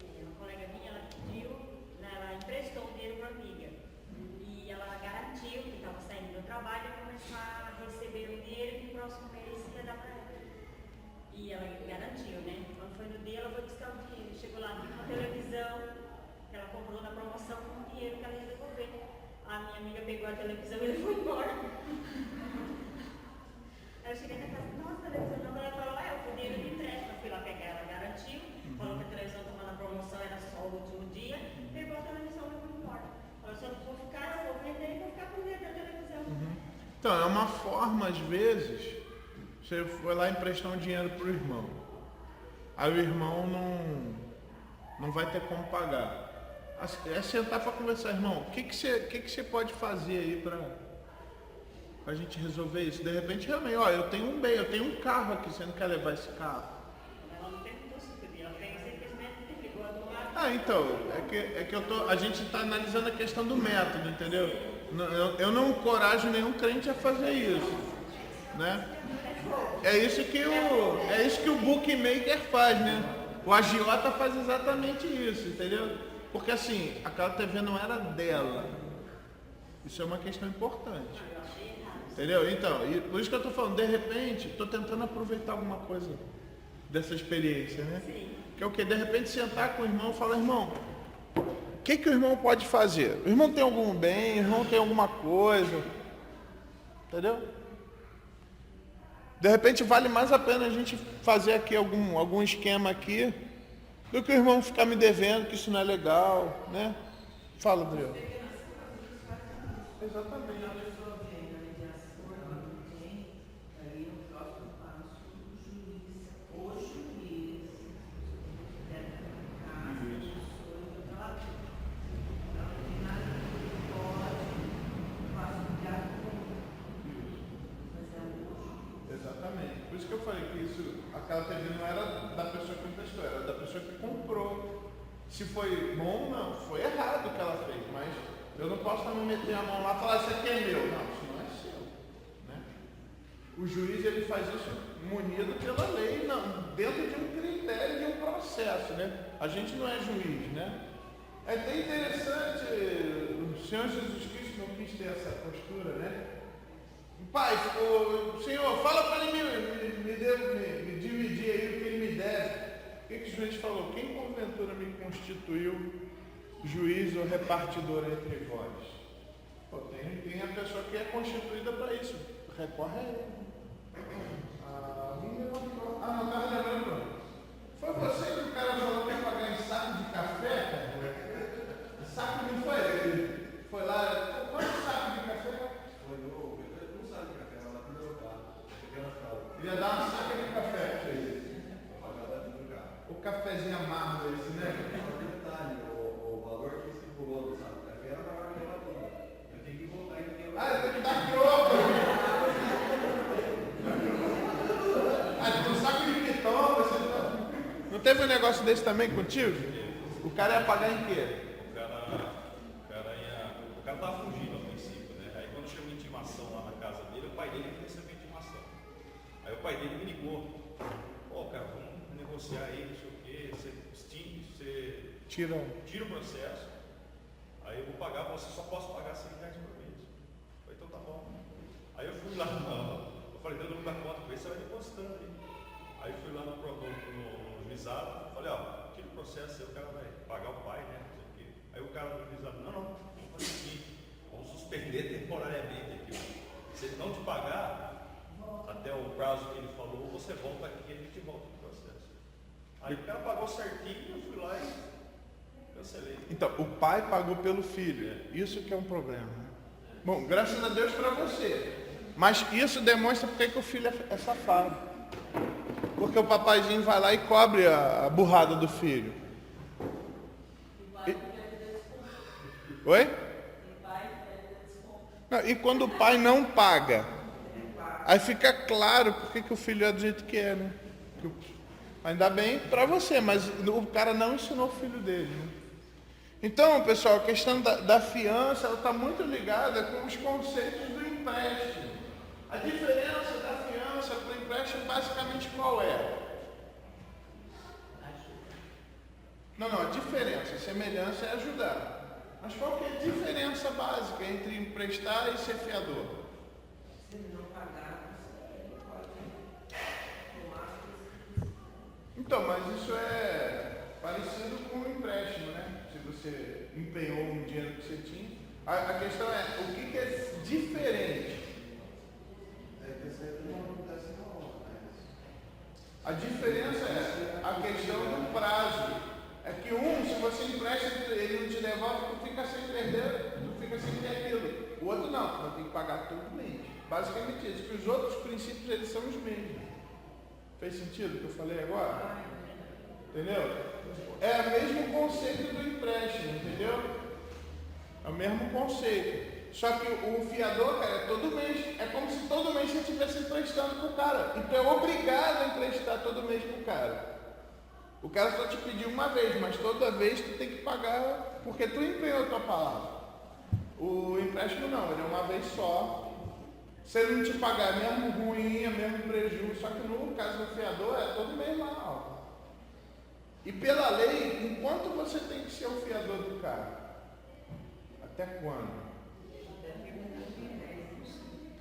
minha, ela pediu, ela emprestou o dinheiro para uma amiga. E ela garantiu que estava saindo do trabalho e começar a receber o dinheiro que no próximo mês ia dar para ela. E ela garantiu, né? Quando foi no dia, ela foi buscar o dinheiro. Chegou lá, tinha uma televisão que ela comprou na promoção com o dinheiro que ela ia devolver. A minha amiga pegou a televisão e ele foi embora. Aí eu cheguei na casa, nossa, a televisão não. Ela falou, eu fui dinheiro de empréstimo. Eu fui lá pegar, ela garantiu. Falou que a televisão estava na promoção, era só o último dia. Pegou a televisão e foi embora. Falou, se eu não vou ficar, eu vou vender e vou ficar com medo da televisão. Então, é uma forma, às vezes, você foi lá emprestar um dinheiro para o irmão. Aí o irmão não vai ter como pagar. É sentar para conversar, irmão, o que você pode fazer aí para a gente resolver isso? De repente, realmente, ó, eu tenho um bem, eu tenho um carro aqui, você não quer levar esse carro? Ela não perguntou se podia, ela pegou simplesmente ligou a tomada. Ah, então, a gente está analisando a questão do método, entendeu? Eu não encorajo nenhum crente a fazer isso, né? É isso que o bookmaker faz, né? O agiota faz exatamente isso, entendeu? Porque assim, aquela TV não era dela. Isso é uma questão importante. Entendeu? Então, e por isso que eu estou falando, de repente, estou tentando aproveitar alguma coisa dessa experiência, né? Sim. Que é o que? De repente sentar com o irmão e falar, irmão, o que o irmão pode fazer? O irmão tem algum bem, o irmão tem alguma coisa. Entendeu? De repente vale mais a pena a gente fazer aqui algum esquema aqui, do que o irmão ficar me devendo, que isso não é legal, né? Fala, Adriano. Exatamente. Exatamente. Por isso que eu falei que aquela TV não era da pessoa que emprestou, era da pessoa que comprou. Se foi bom, não. Foi errado o que ela fez, mas eu não posso também meter a mão lá e falar, isso aqui é meu. Não, isso não é seu. Né? O juiz, ele faz isso munido pela lei, não, dentro de um critério, de um processo, né? A gente não é juiz, né? É até interessante, o Senhor Jesus Cristo não quis ter essa postura, né? Pai, o Senhor, fala para ele me dividir aí o que ele me deve. O que o juiz falou? Quem porventura me constituiu juiz ou repartidor entre vós? Pô, tem a pessoa que é constituída para isso. Recorre a ele. Não estava lembrando. Foi você que o cara falou que ia pagar em saco de café, cara? Saco não foi ele. Foi lá, quanto saco de café? Ele ia dar uma saca de café pra ele. O cafezinho amargo esse, né? O valor que se pulou do saco de café era maior que ela toda. Eu tenho que voltar e ter. Eu tenho que dar aqui outro. Tem um saco de pitão. Não teve um negócio desse também contigo? O cara ia pagar em quê? O cara pai dele me ligou. Pô, cara, vamos negociar aí, não sei o quê, você Tira. tira o processo, aí eu vou pagar, você só posso pagar R$100 por mês. Eu falei, então tá bom. Aí eu fui lá, eu falei, deu o número da conta, você vai depositando aí. Aí fui lá no juizado, falei, ó, tira o processo aí, o cara vai pagar o pai, né? Não sei o quê. Aí o cara do juizado, não, vamos fazer o seguinte, vamos suspender temporariamente aqui. Se ele não te pagar, até o prazo que ele falou, você volta aqui e a gente volta pro processo. Aí o cara pagou certinho, eu fui lá e cancelei. Então, o pai pagou pelo filho. Isso que é um problema. Bom, graças a Deus para você. Mas isso demonstra porque que o filho é safado. Porque o papaizinho vai lá e cobre a burrada do filho. Oi? Não, e quando o pai não paga, aí fica claro porque que o filho é do jeito que é, né? Ainda bem para você, mas o cara não ensinou o filho dele, né? Então, pessoal, a questão da fiança, ela está muito ligada com os conceitos do empréstimo. A diferença da fiança para o empréstimo, basicamente, qual é? Não, a diferença, a semelhança é ajudar. Mas qual que é a diferença básica entre emprestar e ser fiador? Se ele não pagar, você pode tomar. Então, mas isso é parecido com o empréstimo, né? Se você empenhou um dinheiro que você tinha. A questão é, o que é diferente? A diferença é a questão do prazo. É que se você empresta, ele não te devolve, tu fica sem perder, tu fica sem ter aquilo. O outro não, tu vai ter que pagar todo mês. Basicamente isso, que os outros princípios eles são os mesmos. Fez sentido o que eu falei agora? Entendeu? É o mesmo conceito do empréstimo, entendeu? É o mesmo conceito. Só que o fiador, cara, é todo mês. É como se todo mês você estivesse emprestando pro cara. E tu é obrigado a emprestar todo mês pro cara. O cara só te pediu uma vez, mas toda vez tu tem que pagar, porque tu empenhou a tua palavra. O empréstimo não, ele é uma vez só. Se ele não te pagar, é mesmo ruim, é mesmo prejuízo. Só que no caso do fiador, é todo mês lá, ó. E pela lei, enquanto você tem que ser o fiador do cara? Até quando?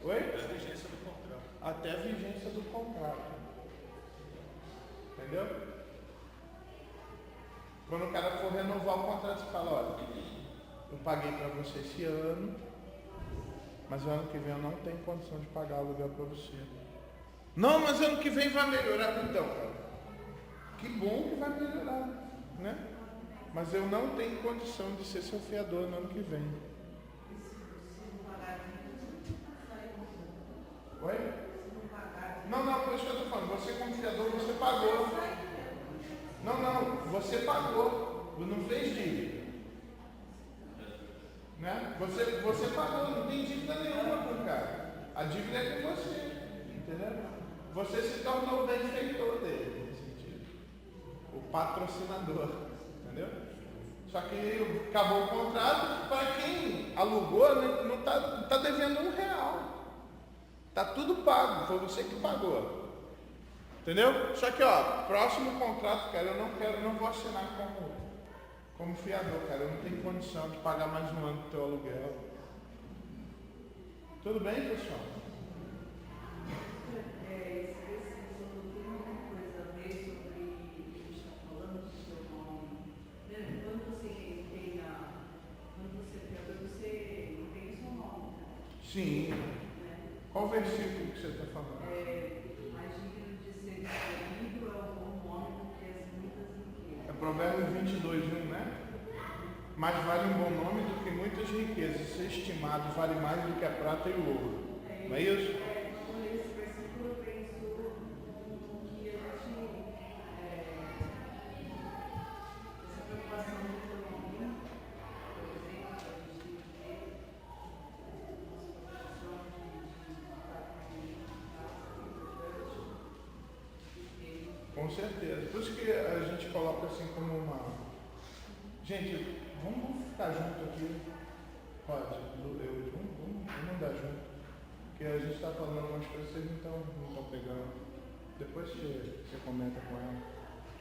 Oi? Até a vigência do contrato. Até a vigência do contrato. Entendeu? Quando o cara for renovar o contrato, você fala, olha, eu paguei para você esse ano, mas o ano que vem eu não tenho condição de pagar o aluguel para você. Não, mas ano que vem vai melhorar. Então, cara, que bom que vai melhorar, né? Mas eu não tenho condição de ser seu fiador no ano que vem. Oi? Não, por isso que eu estou falando. Você como fiador, você pagou. Não, você pagou. Não fez dívida. Né? Você pagou, não tem dívida nenhuma com o cara. A dívida é com você. Entendeu? Você se tornou o benfeitor dele, nesse sentido. O patrocinador. Entendeu? Só que acabou o contrato, para quem alugou, né, não está devendo R$1. Está tudo pago, foi você que pagou. Entendeu? Só que, ó, próximo contrato, cara, eu não vou assinar como fiador, cara. Eu não tenho condição de pagar mais um ano do teu aluguel. Tudo bem, pessoal? Sim. Qual versículo que você está falando? Mais digno de ser escolhido é o bom nome do que as muitas riquezas. É Provérbios 22:1, né? Mais vale um bom nome do que muitas riquezas. Ser estimado vale mais do que a prata e o ouro. Não é isso? Com esse versículo eu penso que a gente essa preocupação do economia, por exemplo, a gente tem que ter Com certeza. Por isso que a gente coloca assim como uma... Gente, vamos ficar junto aqui. Pode, vamos andar junto. Porque a gente está falando algumas coisas que vocês não estão pegando. Depois você comenta com ela.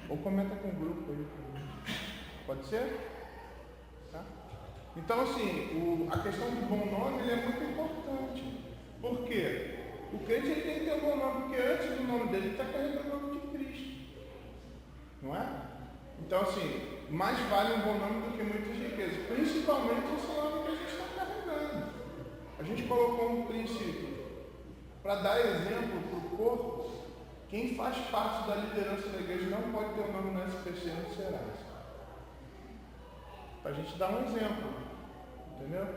Ou comenta com o grupo aí. Pode ser? Tá? Então, assim, a questão do bom nome ele é muito importante. Por quê? O crente ele tem que ter um bom nome, porque antes do nome dele ele está carregando o nome de Cristo. Não é? Então, assim, mais vale um bom nome do que muitas riquezas. Principalmente esse nome que a gente está carregando. A gente colocou um princípio para dar exemplo para o corpo. Quem faz parte da liderança da igreja não pode ter o nome no SPC no Serasa. Para a gente dar um exemplo. Entendeu?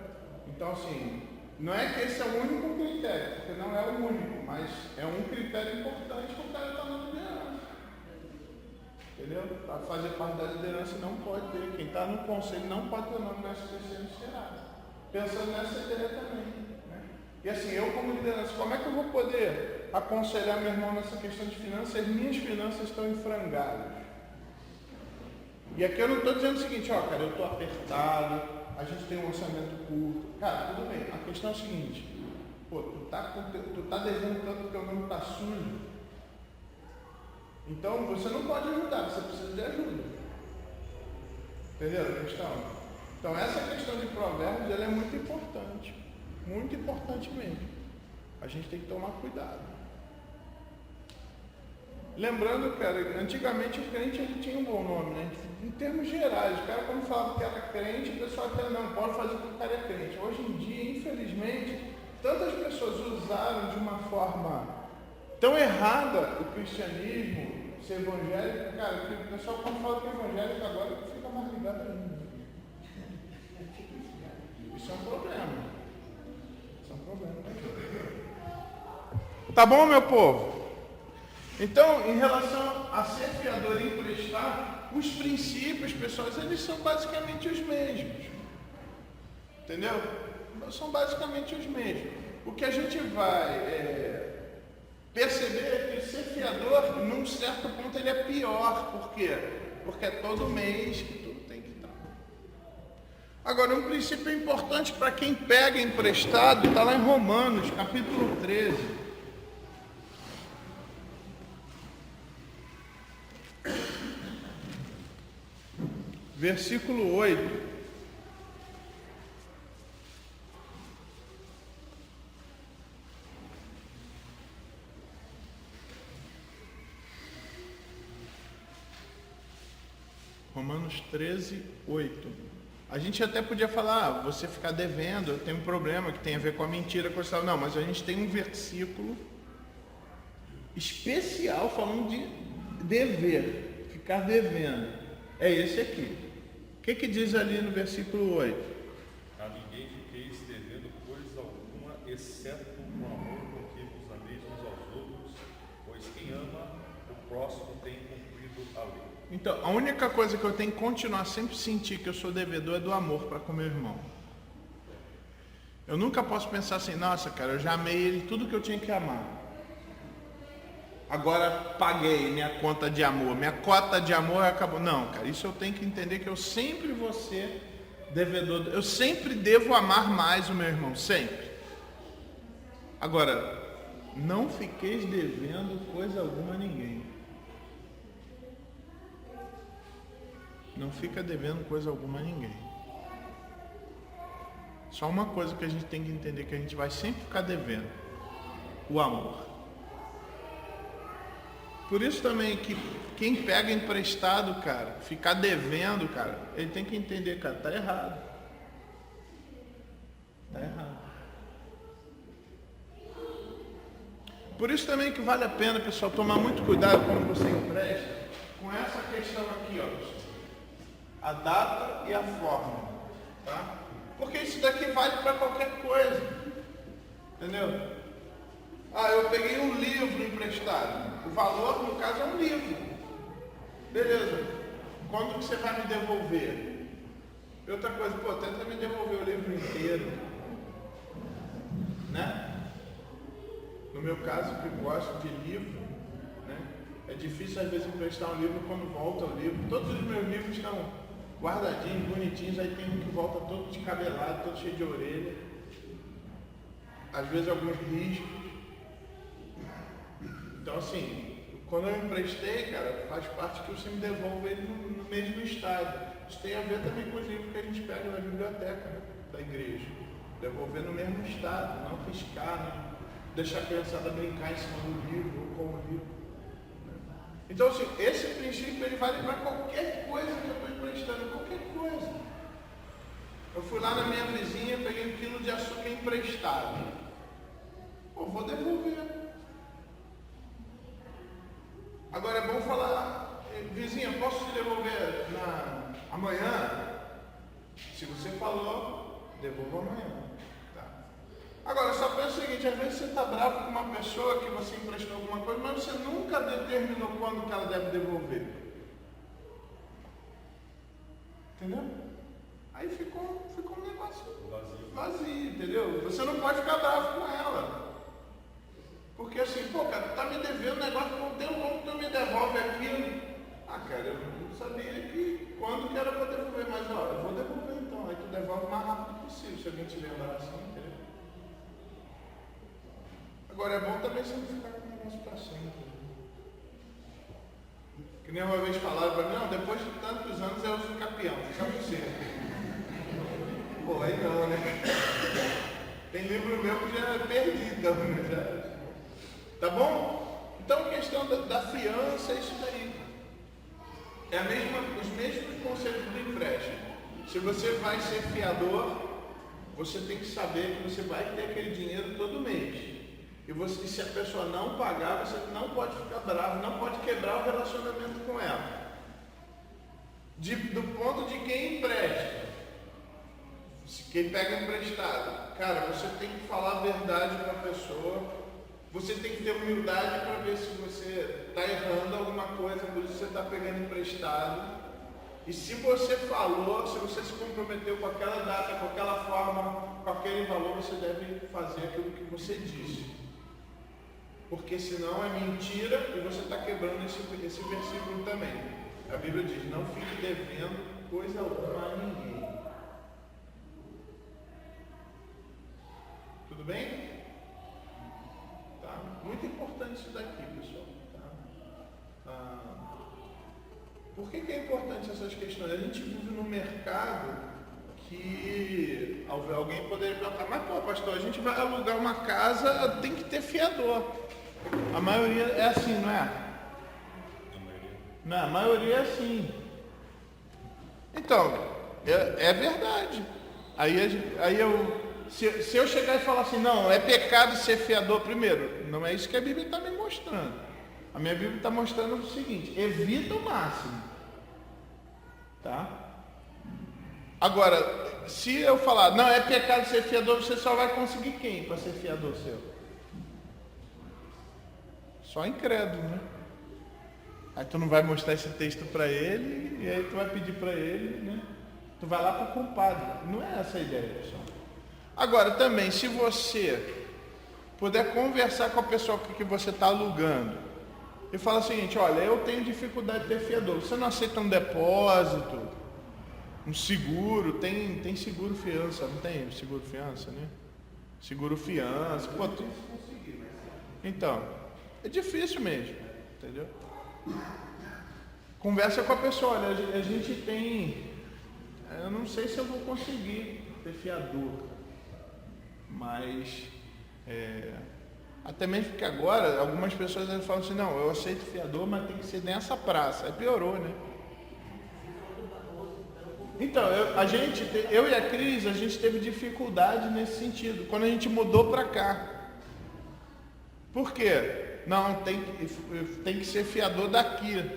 Então, assim, não é que esse é o único critério, porque não é o único, mas é um critério importante para o cara estar na liderança. Entendeu? Para fazer parte da liderança não pode ter. Quem está no conselho não pode ter o nome no SPC no Serasa. Pensando nessa ideia também. Né? E assim, eu como liderança, como é que eu vou poder aconselhar meu irmão nessa questão de finanças? As minhas finanças estão em frangalhos. E aqui eu não estou dizendo o seguinte, ó, cara, eu estou apertado, a gente tem um orçamento curto. Cara, tudo bem. A questão é o seguinte, pô, tu tá devendo tanto que o teu nome está sujo. Então você não pode ajudar, você precisa de ajuda. Entendeu a questão? Então essa questão de provérbios ela é muito importante mesmo. A gente tem que tomar cuidado. Lembrando, cara, antigamente o crente ele tinha um bom nome, né? Em termos gerais, o cara quando falava que era crente, o pessoal até não pode fazer com que o cara é crente. Hoje em dia, infelizmente, tantas pessoas usaram de uma forma tão errada o cristianismo, ser evangélico, cara, que o pessoal quando fala que é evangélico agora fica mais ligado ainda. Isso é um problema. Tá bom, meu povo? Então, em relação a ser fiador e emprestar, os princípios, pessoais, eles são basicamente os mesmos. Entendeu? São basicamente os mesmos. O que a gente vai perceber é que ser fiador, num certo ponto, ele é pior. Por quê? Porque é todo mês que tudo tem que estar. Agora, um princípio importante para quem pega emprestado, está lá em Romanos, capítulo 13. Versículo 8. Romanos 13, 8. A gente até podia falar, você ficar devendo, tem um problema que tem a ver com a mentira, coisa tal. Não, mas a gente tem um versículo especial falando de dever, ficar devendo. É esse aqui. O que diz ali no versículo 8? A ninguém fiqueis devendo coisa alguma, exceto o amor com que vos ameis uns aos outros, pois quem ama o próximo tem cumprido a lei. Então, a única coisa que eu tenho que continuar sempre sentir que eu sou devedor é do amor para com meu irmão. Eu nunca posso pensar assim, nossa, cara, eu já amei ele tudo que eu tinha que amar. Agora paguei minha conta de amor, minha cota de amor acabou. Não, cara, isso eu tenho que entender que eu sempre vou ser devedor. Eu sempre devo amar mais o meu irmão, sempre. Agora, não fiqueis devendo coisa alguma a ninguém. Não fica devendo coisa alguma a ninguém. Só uma coisa que a gente tem que entender, que a gente vai sempre ficar devendo: o amor. Por isso também que quem pega emprestado, cara, ficar devendo, cara, ele tem que entender, cara, tá errado. Tá errado. Por isso também que vale a pena, pessoal, tomar muito cuidado quando você empresta com essa questão aqui, ó. A data e a forma, tá? Porque isso daqui vale para qualquer coisa. Entendeu? Ah, eu peguei um livro emprestado. O valor, no caso, é um livro. Beleza. Quando que você vai me devolver? Outra coisa, pô, tenta me devolver o livro inteiro. Né? No meu caso, que gosto de livro, né? É difícil às vezes emprestar um livro quando volta o livro. Todos os meus livros estão guardadinhos, bonitinhos, aí tem um que volta todo descabelado, todo cheio de orelha. Às vezes alguns riscos. Então assim, quando eu emprestei, cara, faz parte que você me devolva ele no mesmo estado. Isso tem a ver também com os livros que a gente pega na biblioteca, né, da igreja. Devolver no mesmo estado, não riscar, não deixar a criançada brincar em cima do livro ou com o livro. Então, assim, esse princípio ele vale para qualquer coisa que eu estou emprestando, qualquer coisa. Eu fui lá na minha vizinha, peguei 1 quilo de açúcar emprestado. Pô, vou devolver. Agora é bom falar, vizinha, posso te devolver amanhã? Se você falou, devolva amanhã. Tá. Agora, só pensa o seguinte, às vezes você está bravo com uma pessoa que você emprestou alguma coisa, mas você nunca determinou quando que ela deve devolver. Entendeu? Aí ficou um negócio vazio, entendeu? Você não pode ficar bravo com ela. Porque assim, pô, cara, tu tá me devendo um negócio, não tem como tu me devolve aquilo. Ah, cara, eu não sabia que quando que era pra devolver, mas ó, eu vou devolver então. Aí tu devolve o mais rápido possível, se alguém te lembrar assim, entendeu? Agora é bom também você não ficar com o negócio pra sempre. Que nem uma vez falaram pra mim, não, depois de tantos anos eu sou campeão, fica você. Pô, aí não, né? Tem livro meu que já perdi, então, já. Tá bom? Então a questão da fiança é isso daí. É os mesmos conceitos do empréstimo. Se você vai ser fiador, você tem que saber que você vai ter aquele dinheiro todo mês. E se a pessoa não pagar, você não pode ficar bravo, não pode quebrar o relacionamento com ela. Do ponto de quem empresta. Quem pega emprestado. Cara, você tem que falar a verdade para a pessoa. Você tem que ter humildade para ver se você está errando alguma coisa, por isso você está pegando emprestado. E se você falou, se você se comprometeu com aquela data, com aquela forma, com aquele valor, você deve fazer aquilo que você disse. Porque senão é mentira e você está quebrando esse versículo também. A Bíblia diz, não fique devendo coisa alguma a ninguém. Tudo bem? Tá? Muito importante isso daqui, pessoal. Tá? Por que é importante essas questões? A gente vive num mercado que alguém poderia perguntar, mas pô, pastor, a gente vai alugar uma casa, tem que ter fiador. A maioria é assim, não é? Não, a maioria é assim. Então, é verdade. Se eu chegar e falar assim, não, é pecado ser fiador, primeiro, não é isso que a Bíblia está me mostrando. A minha Bíblia está mostrando o seguinte, evita o máximo. Tá? Agora, se eu falar, não, é pecado ser fiador, você só vai conseguir quem para ser fiador seu? Só incrédulo, né? Aí tu não vai mostrar esse texto para ele, e aí tu vai pedir para ele, né? Tu vai lá para o culpado. Não é essa a ideia, pessoal. Agora também, se você puder conversar com a pessoa que você está alugando e falar o seguinte, olha, eu tenho dificuldade de ter fiador, você não aceita um depósito, um seguro, tem seguro fiança, não tem seguro fiança, né? Seguro fiança, pô, então, é difícil mesmo, entendeu? Conversa com a pessoa, olha, a gente tem, eu não sei se eu vou conseguir ter fiador. Mas, até mesmo que agora, algumas pessoas falam assim, não, eu aceito fiador, mas tem que ser nessa praça. Aí piorou, né? Então, eu e a Cris, a gente teve dificuldade nesse sentido, quando a gente mudou para cá. Por quê? Não, tem que ser fiador daqui.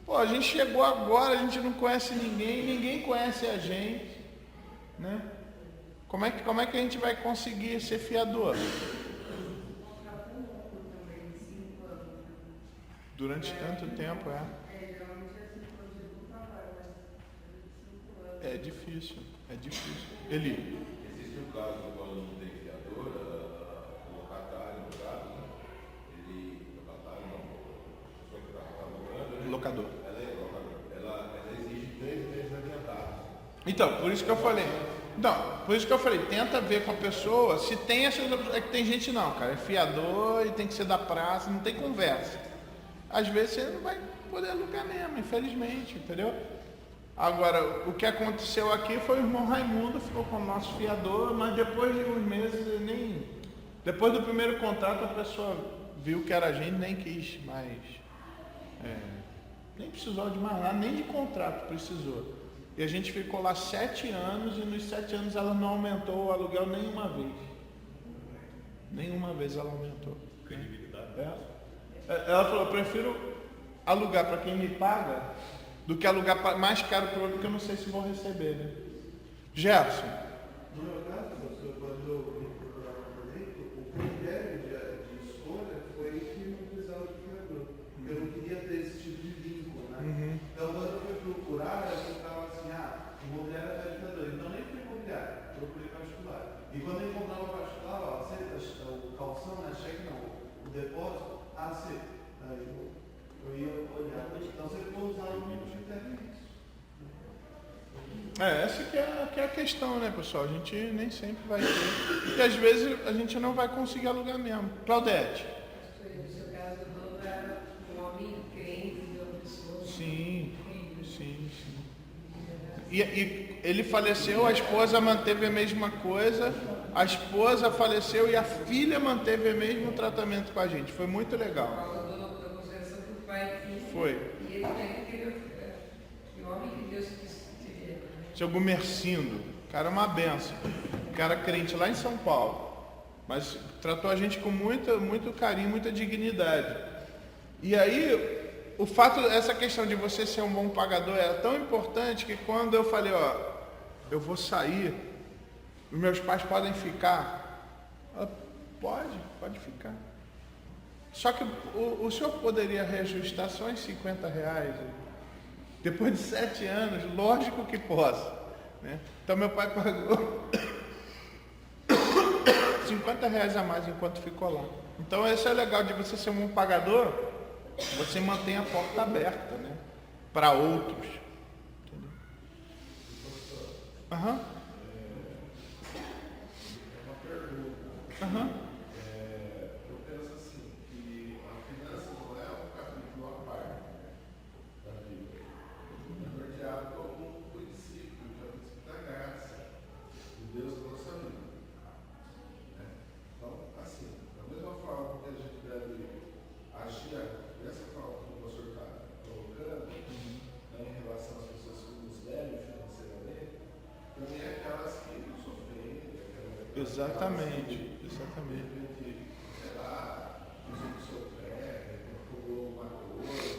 Pô, a gente chegou agora, a gente não conhece ninguém conhece a gente, né? Como é que a gente vai conseguir ser fiador? Durante tanto tempo, é difícil. Eli. Existe um caso quando não tem fiador, o locatário, no caso, né? A pessoa que está alugando, né? Locador. Ela exige 3 meses adiantados. Então, por isso que eu falei. Não, por isso que eu falei, tenta ver com a pessoa se tem essa. É que tem gente não, cara, é fiador e tem que ser da praça, não tem conversa. Às vezes você não vai poder alugar mesmo, infelizmente, entendeu? Agora, o que aconteceu aqui foi o irmão Raimundo ficou com o nosso fiador, mas depois de uns meses, depois do primeiro contrato, a pessoa viu que era a gente, nem quis mais, nem precisou de mais nada, nem de contrato precisou. E a gente ficou lá 7 anos, e nos 7 anos ela não aumentou o aluguel nenhuma vez. Nenhuma vez ela aumentou. Credibilidade. Ela falou, eu prefiro alugar para quem me paga do que alugar mais caro para outro que eu não sei se vou receber, né? Gerson. No meu caso, professor, quando eu vim procurar o apartamento, o critério de escolha foi que não precisava de fiador. Eu não queria ter esse tipo de vínculo, né? Então, quando eu fui procurar, eu ficava assim, imobiliária é fiador. Então, nem fui imobiliária, procurei particular. E quando eu encontrava particular, aceita o calção, né? Cheque não, o depósito, aceita. Aí eu ia olhar. Então, você pode usar o mesmo critério nisso. Essa que é a questão, né, pessoal? A gente nem sempre vai ter. E às vezes a gente não vai conseguir alugar mesmo. Claudete. No seu caso, o dono era um homem crente de uma pessoa. Sim. E ele faleceu, a esposa manteve a mesma coisa, a esposa faleceu e a filha manteve o mesmo tratamento com a gente. Foi muito legal. Por causa da consideração do pai e filho. Foi. E ele também queria que o homem que Deus quis ter. Seu Gumercindo, cara, é uma benção. Cara crente lá em São Paulo, mas tratou a gente com muito carinho, muita dignidade. E aí, o fato, essa questão de você ser um bom pagador é tão importante que quando eu falei, eu vou sair, os meus pais podem ficar. Ela, pode ficar. Só que o senhor poderia reajustar só em R$50. Depois de 7 anos, lógico que posso. Né? Então meu pai pagou R$50 a mais enquanto ficou lá. Então isso é legal de você ser um pagador, você mantém a porta aberta, né? Para outros. Entendeu? Aham. Uma pergunta. Aham. Eu penso assim, que a finança não é um capítulo à parte da Bíblia. É norteado como um princípio, que é o princípio da graça, de Deus na nossa vida. Então, assim, da mesma forma que a gente deve agir dessa forma que o professor está colocando, em relação às pessoas que nos devem financeiramente, também é aquelas que nos ofendem, Exatamente. sei lá, usou o seu pé, roubou uma coisa,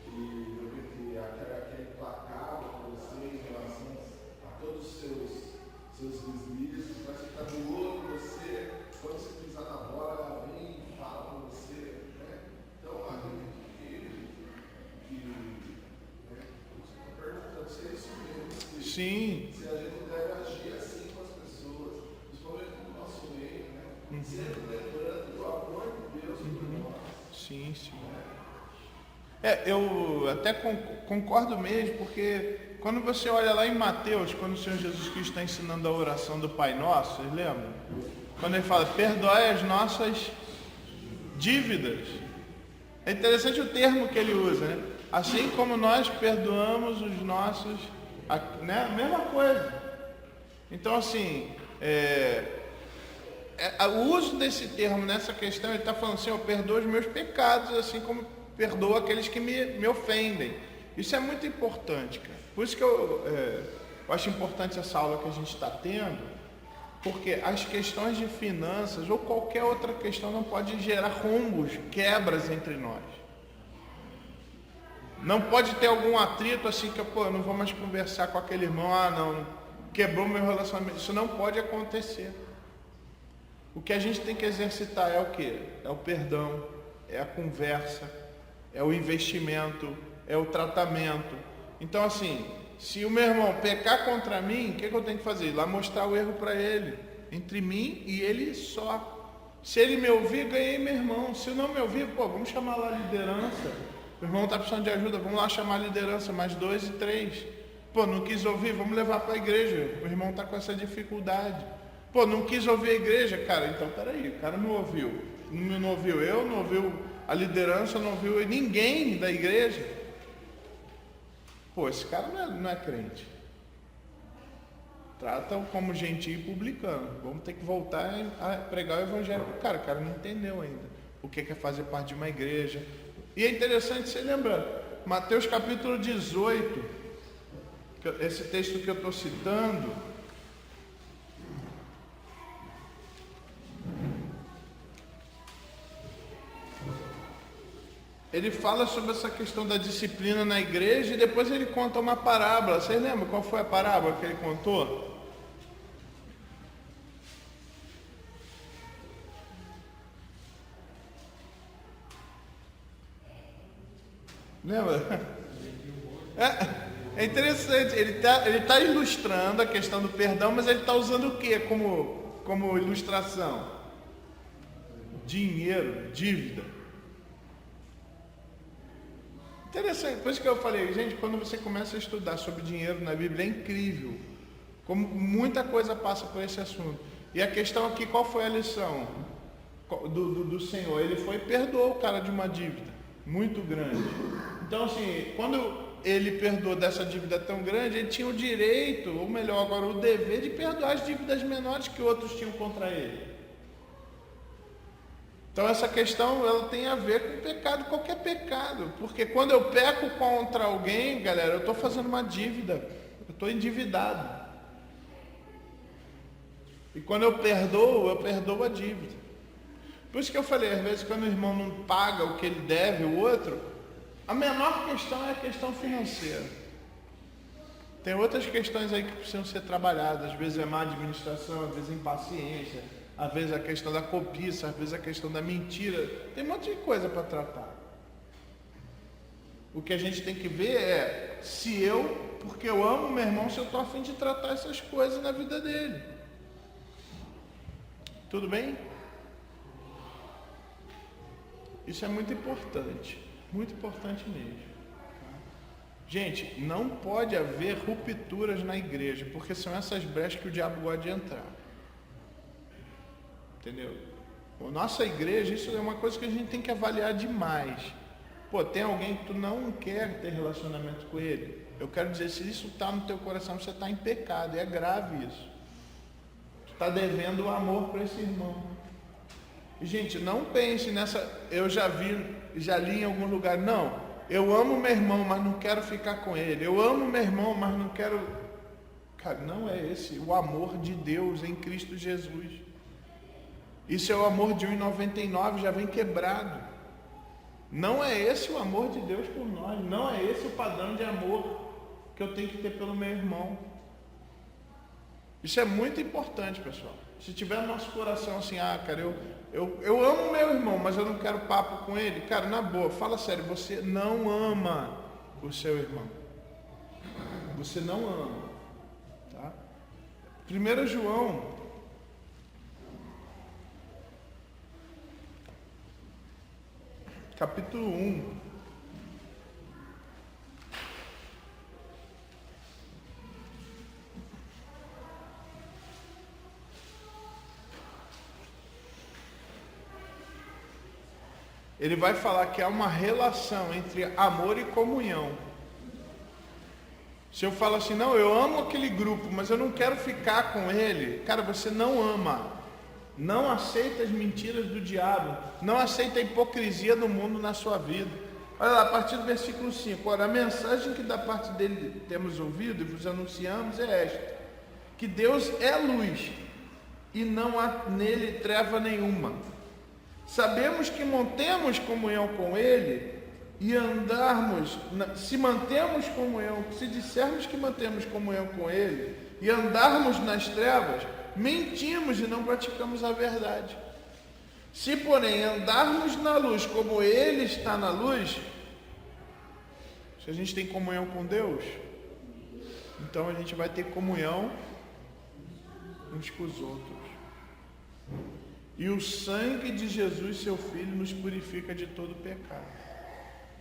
e de repente aquele implacável com você em relação a todos os seus deslizes, mas que está do outro, você, quando você pisar na bola, ela vem e fala com você. Então, acredito que você está perguntando se é isso mesmo. Sim. Se a gente deve agir assim com as pessoas, principalmente no nosso meio, né? Sempre lembrando do amor de Deus por nós. Sim. Eu até concordo mesmo, porque quando você olha lá em Mateus, quando o Senhor Jesus Cristo está ensinando a oração do Pai Nosso, vocês lembram? Quando ele fala, perdoai as nossas dívidas. É interessante o termo que ele usa, né? Assim como nós perdoamos os nossos, né? A mesma coisa. Então, assim, o uso desse termo nessa questão, ele está falando assim, eu perdoo os meus pecados, assim como perdoo aqueles que me ofendem. Isso é muito importante, cara. Por isso que eu acho importante essa aula que a gente está tendo, porque as questões de finanças ou qualquer outra questão não pode gerar rombos, quebras entre nós. Não pode ter algum atrito assim que eu não vou mais conversar com aquele irmão, não, quebrou meu relacionamento. Isso não pode acontecer. O que a gente tem que exercitar é o quê? É o perdão, é a conversa, é o investimento, é o tratamento. Então assim, se o meu irmão pecar contra mim, o que eu tenho que fazer? Ir lá mostrar o erro para ele, entre mim e ele só. Se ele me ouvir, ganhei meu irmão. Se não me ouvir, vamos chamar lá a liderança. O irmão está precisando de ajuda, vamos lá chamar a liderança, mais 2 e 3. Pô, não quis ouvir, vamos levar para a igreja. O irmão está com essa dificuldade. Pô, não quis ouvir a igreja, cara. Então, peraí, o cara não ouviu. Não ouviu eu, não ouviu a liderança, não ouviu ninguém da igreja. Pô, esse cara não é crente. Trata-o como gentio e publicano. Vamos ter que voltar a pregar o evangelho pro cara. O cara não entendeu ainda o que é fazer parte de uma igreja. E é interessante você lembrar, Mateus capítulo 18, esse texto que eu estou citando, ele fala sobre essa questão da disciplina na igreja e depois ele conta uma parábola. Vocês lembram qual foi a parábola que ele contou? Lembra? É interessante, ele tá ilustrando a questão do perdão, mas ele está usando o que como ilustração? Dinheiro, dívida. Interessante, por isso que eu falei, gente, quando você começa a estudar sobre dinheiro na Bíblia, é incrível como muita coisa passa por esse assunto. E a questão aqui, qual foi a lição do Senhor? Ele foi e perdoou o cara de uma dívida muito grande. Então, assim, quando ele perdoou dessa dívida tão grande, ele tinha o direito, ou melhor, agora o dever de perdoar as dívidas menores que outros tinham contra ele. Então essa questão, ela tem a ver com pecado, qualquer pecado, porque quando eu peco contra alguém, galera, eu estou fazendo uma dívida, eu estou endividado. E quando eu perdoo a dívida. Por isso que eu falei, às vezes quando o irmão não paga o que ele deve, o outro, a menor questão é a questão financeira. Tem outras questões aí que precisam ser trabalhadas, às vezes é má administração, às vezes é impaciência, às vezes a questão da cobiça, às vezes a questão da mentira, tem um monte de coisa para tratar. O que a gente tem que ver é se eu, porque eu amo meu irmão, se eu estou a fim de tratar essas coisas na vida dele. Tudo bem? Isso é muito importante mesmo. Gente, não pode haver rupturas na igreja, porque são essas brechas que o diabo gosta de entrar. Entendeu? A nossa igreja, isso é uma coisa que a gente tem que avaliar demais. Pô, tem alguém que tu não quer ter relacionamento com ele? Eu quero dizer, se isso está no teu coração, você está em pecado, e é grave isso. Tu está devendo o amor para esse irmão. E, gente, não pense nessa, eu já li em algum lugar, não, eu amo meu irmão, mas não quero ficar com ele. Eu amo meu irmão, mas não quero... Cara, não é esse o amor de Deus em Cristo Jesus. Isso é o amor de 1,99, já vem quebrado. Não é esse o amor de Deus por nós. Não é esse o padrão de amor que eu tenho que ter pelo meu irmão. Isso é muito importante, pessoal. Se tiver no nosso coração assim, cara, eu amo meu irmão, mas eu não quero papo com ele. Cara, na boa, fala sério, você não ama o seu irmão. Você não ama. Tá? 1 João... capítulo 1. Ele vai falar que há uma relação entre amor e comunhão. Se eu falo assim, não, eu amo aquele grupo, mas eu não quero ficar com ele, cara, você não ama. Não aceita as mentiras do diabo. Não aceita a hipocrisia do mundo na sua vida. Olha lá, a partir do versículo 5. Ora, a mensagem que da parte dele temos ouvido e vos anunciamos é esta: que Deus é luz e não há nele treva nenhuma. Sabemos que mantemos comunhão com ele e andarmos, se mantemos comunhão, se dissermos que mantemos comunhão com ele e andarmos nas trevas, mentimos e não praticamos a verdade. Se, porém, andarmos na luz como ele está na luz, se a gente tem comunhão com Deus, então a gente vai ter comunhão uns com os outros. E o sangue de Jesus, seu Filho, nos purifica de todo pecado.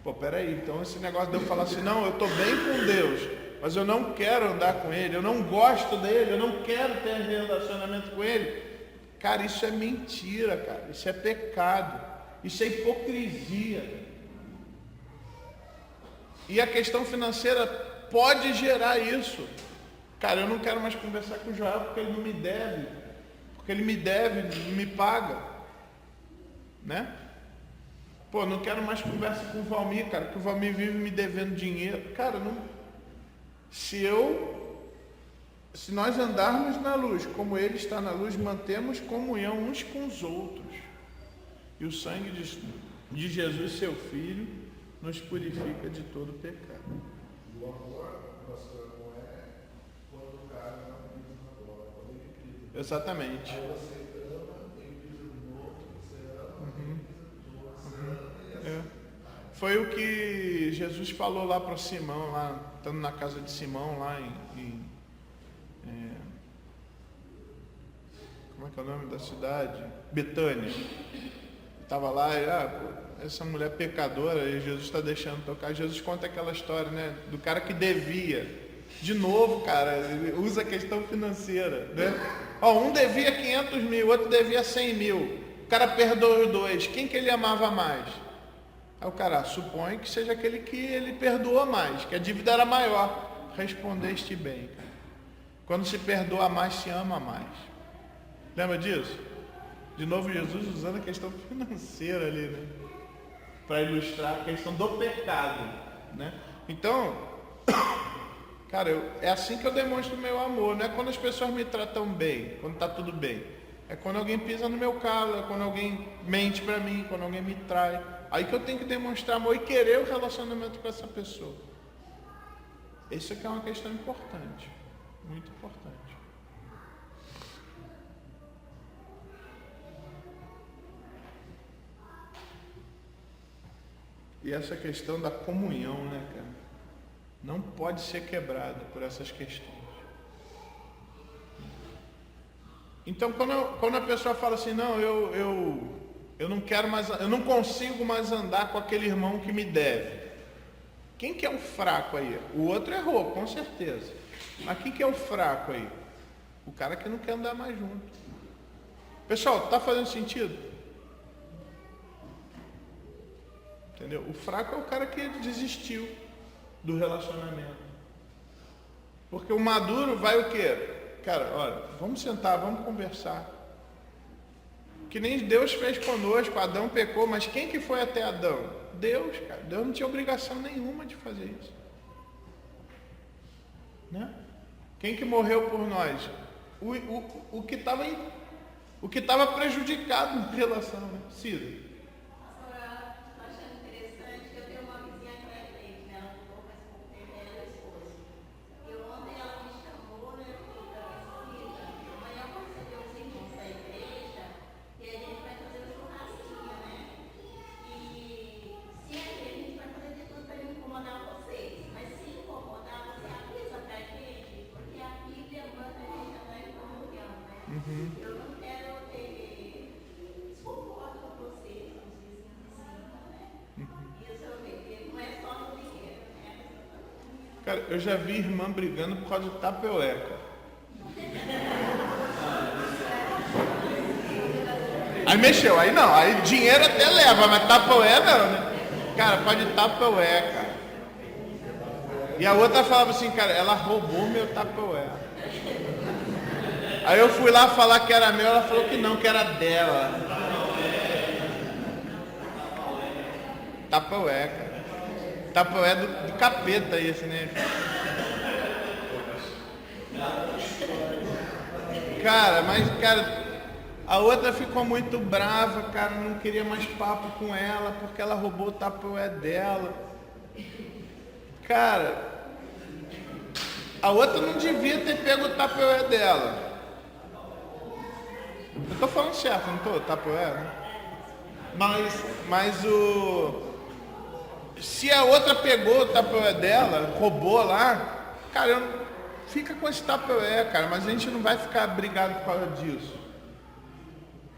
Pô, peraí, então esse negócio de eu falar assim, não, eu estou bem com Deus, mas eu não quero andar com ele, eu não gosto dele, eu não quero ter relacionamento com ele. Cara, isso é mentira, cara. Isso é pecado. Isso é hipocrisia. E a questão financeira pode gerar isso. Cara, eu não quero mais conversar com o Joel porque ele não me deve. Porque ele me deve, não me paga. Né? Pô, não quero mais conversa com o Valmir, cara, porque o Valmir vive me devendo dinheiro. Cara, não... Se nós andarmos na luz, como ele está na luz, mantemos comunhão uns com os outros. E o sangue de Jesus, seu Filho, nos purifica de todo pecado. O amor, pastor, não é quando o cara não pisa na bola, quando ele pisa. Exatamente. Aí você ama, ele pisa no outro, você ama, ele pisa no outro, você ama, e assim. É. Foi o que Jesus falou lá para Simão, lá, estando na casa de Simão, lá como é que é o nome da cidade? Betânia. Estava lá e, essa mulher pecadora, e Jesus está deixando tocar. Jesus conta aquela história, né, do cara que devia. De novo, cara, ele usa a questão financeira, né? Um devia 500 mil, outro devia 100 mil. O cara perdoou os dois. Quem que ele amava mais? Aí o cara supõe que seja aquele que ele perdoa mais, que a dívida era maior. Respondeste bem, cara. Quando se perdoa mais, se ama mais. Lembra disso? De novo, Jesus usando a questão financeira ali, né? Para ilustrar a questão do pecado, né? Então, cara, é assim que eu demonstro o meu amor. Não é quando as pessoas me tratam bem, quando está tudo bem. É quando alguém pisa no meu calo, é quando alguém mente para mim, quando alguém me trai. Aí que eu tenho que demonstrar amor e querer o relacionamento com essa pessoa. Isso aqui é uma questão importante, muito importante. E essa questão da comunhão, né, cara? Não pode ser quebrada por essas questões. Então, quando a pessoa fala assim, não, eu não quero mais, eu não consigo mais andar com aquele irmão que me deve. Quem que é o fraco aí? O outro errou, com certeza. Mas quem que é o fraco aí? O cara que não quer andar mais junto. Pessoal, tá fazendo sentido? Entendeu? O fraco é o cara que desistiu do relacionamento. Porque o maduro vai o quê? Cara, olha, vamos sentar, vamos conversar. Que nem Deus fez conosco. Adão pecou, mas quem que foi até Adão? Deus, cara. Deus não tinha obrigação nenhuma de fazer isso. Né? Quem que morreu por nós? O que estava prejudicado na relação, né? Cida. Eu não quero ter desconforto com vocês, né? Isso não é só no dinheiro, né? Cara, eu já vi irmã brigando por causa de tapeueca. Aí mexeu, aí não, aí dinheiro até leva, mas tapeué não, né? Cara, pode tapeueca. E a outra falava assim, cara, ela roubou meu tapeué. Aí eu fui lá falar que era meu, ela falou que não, que era dela. Tapeué, cara. Tapeué do capeta esse, né? Cara, mas, cara, a outra ficou muito brava, cara, não queria mais papo com ela, porque ela roubou o tapeué dela. Cara, a outra não devia ter pego o tapeué dela. Eu tô falando certo, não tô? Tapeué, né? Mas se a outra pegou o tapeué dela, roubou lá, cara, fica com esse tapeué, cara, mas a gente não vai ficar brigado por causa disso.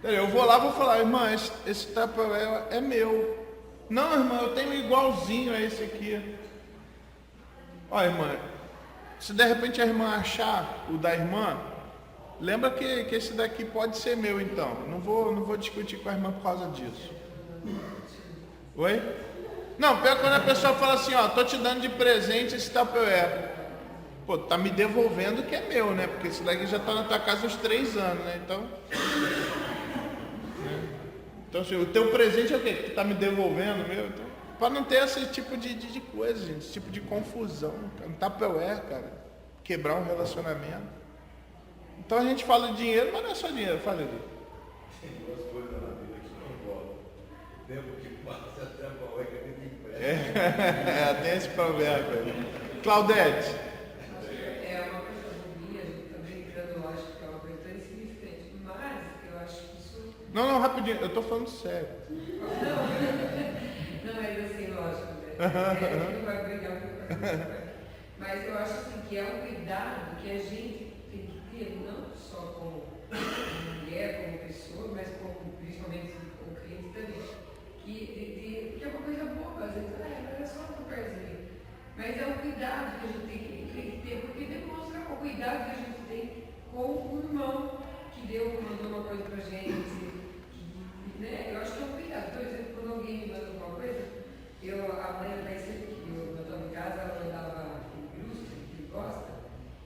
Eu vou lá, vou falar, irmã, esse tapeué é meu. Não, irmã, eu tenho igualzinho a esse aqui. Ó, irmã, Se de repente a irmã achar o da irmã, lembra que esse daqui pode ser meu então. Não vou discutir com a irmã por causa disso. Oi? Não, pior quando a pessoa fala assim, ó, tô te dando de presente esse Tupperware. Pô, tá me devolvendo que é meu, né? Porque esse daqui já tá na tua casa uns 3 anos, né? Então, então assim, o teu presente é o quê? Que tu tá me devolvendo, meu? Então, para não ter esse tipo de coisa, gente, esse tipo de confusão. Um Tupperware, cara, quebrar um relacionamento. Então a gente fala de dinheiro, mas não é só dinheiro, fala ali. Tem duas coisas na vida que não envolvem. O tempo que passa até a boa que a vida empresta. Tem esse provérbio aí. Claudete. É uma coisa minha, eu estou brincando, eu acho que é uma coisa tão insignificante, mas eu acho que isso. Não, rapidinho, eu tô falando sério. Não, mas assim, lógico, né? Não vai brigar com mas eu acho assim, que é um cuidado que a gente tem que ter, não só como mulher, como pessoa, mas como, principalmente como cliente também. Que é uma coisa boa, às vezes, é só um perzinho. Mas é um cuidado que a gente tem que ter, porque demonstra o cuidado que a gente tem com o irmão que mandou uma coisa pra gente. Né? Eu acho que é um cuidado. Por exemplo, quando alguém me manda alguma coisa, a mãe vai sempre que eu estou em casa, ela mandava que gosta,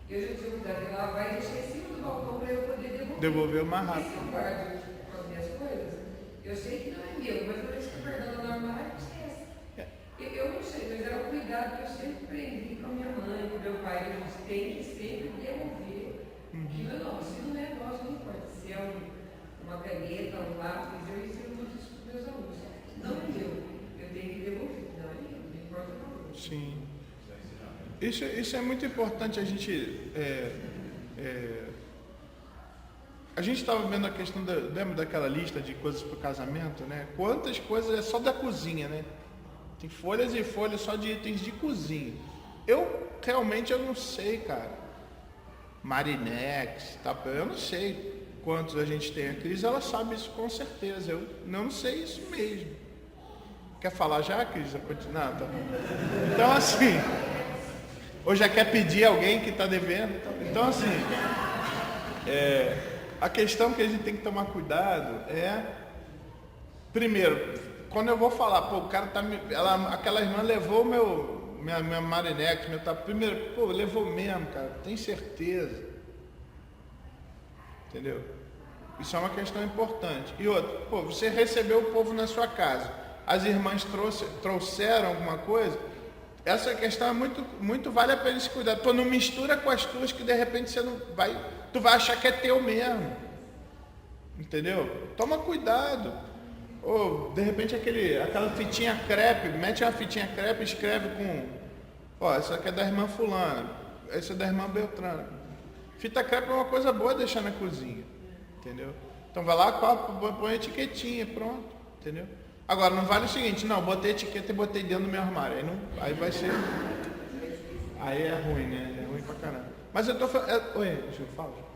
eu já tinha cuidado, ela vai deixar em cima do balcão para eu poder devolver mais rápido. Se eu guardo com as minhas coisas, eu sei que não é meu, mas eu estou guardando no armário, esquece. Eu não sei, mas é um cuidado que eu sempre aprendi com a minha mãe, com meu pai, que a gente tem que sempre devolver. Não, se não é nosso, não importa. Se é uma caneta, um lápis, eu ensino isso para os meus alunos. Não é meu, eu tenho que devolver. Não é meu, não importa o valor. Sim. Isso é muito importante a gente. A gente estava vendo a questão lembra daquela lista de coisas para o casamento, né? Quantas coisas é só da cozinha, né? Tem folhas e folhas só de itens de cozinha. Realmente eu não sei, cara. Marinex, tá? Eu não sei quantos a gente tem. A Cris, ela sabe isso com certeza. Eu não sei isso mesmo. Quer falar já, Cris? Não, tá. Então assim, ou já quer pedir alguém que está devendo. Então assim, a questão que a gente tem que tomar cuidado é, primeiro, quando eu vou falar, pô, o cara tá aquela irmã levou minha Marinex, primeiro, pô, levou mesmo, cara, tem certeza, entendeu? Isso é uma questão importante. E outra, pô, você recebeu o povo na sua casa, as irmãs trouxeram alguma coisa, essa questão é muito vale a pena se cuidar. Pô, não mistura com as tuas que de repente tu vai achar que é teu mesmo, entendeu? Toma cuidado. Ou de repente aquela fitinha crepe, mete uma fitinha crepe e escreve com, essa aqui é da irmã fulana, essa é da irmã Beltrana. Fita crepe é uma coisa boa deixar na cozinha, entendeu? Então vai lá, põe a etiquetinha, pronto, entendeu? Agora não vale o seguinte, não, botei etiqueta e botei dentro do meu armário, aí vai ser, aí é ruim, né? É ruim pra caramba. Mas eu tô falando, oi, deixa eu falar.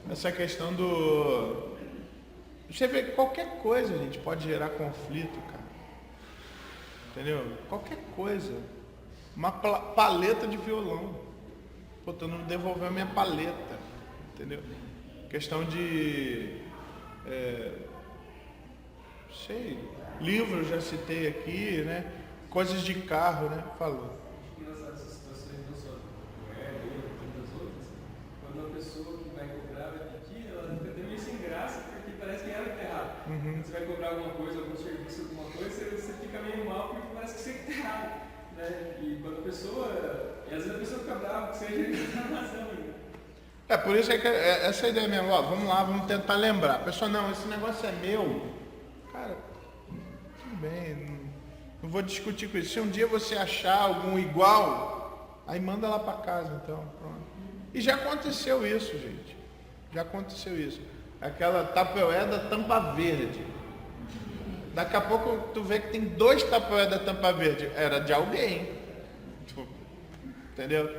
Essa questão você vê que qualquer coisa, gente, pode gerar conflito, cara. Entendeu? Qualquer coisa. Uma paleta de violão. Pô, tu não devolveu a minha paleta. Entendeu? Questão de... livros já citei aqui, né? Coisas de carro, né? Falou. Você vai cobrar alguma coisa, algum serviço, alguma coisa, você fica meio mal porque parece que você está errado, né? E quando a pessoa, e às vezes a pessoa fica brava que seja reclamação. Por isso que essa ideia mesmo, vamos lá, vamos tentar lembrar. A pessoa, não, esse negócio é meu. Cara, tudo bem, não vou discutir com isso. Se um dia você achar algum igual, aí manda lá para casa, então, pronto. E já aconteceu isso, gente. Já aconteceu isso. Aquela Tupperware da tampa verde. Daqui a pouco tu vê que tem 2 Tupperware da tampa verde. Era de alguém. Entendeu?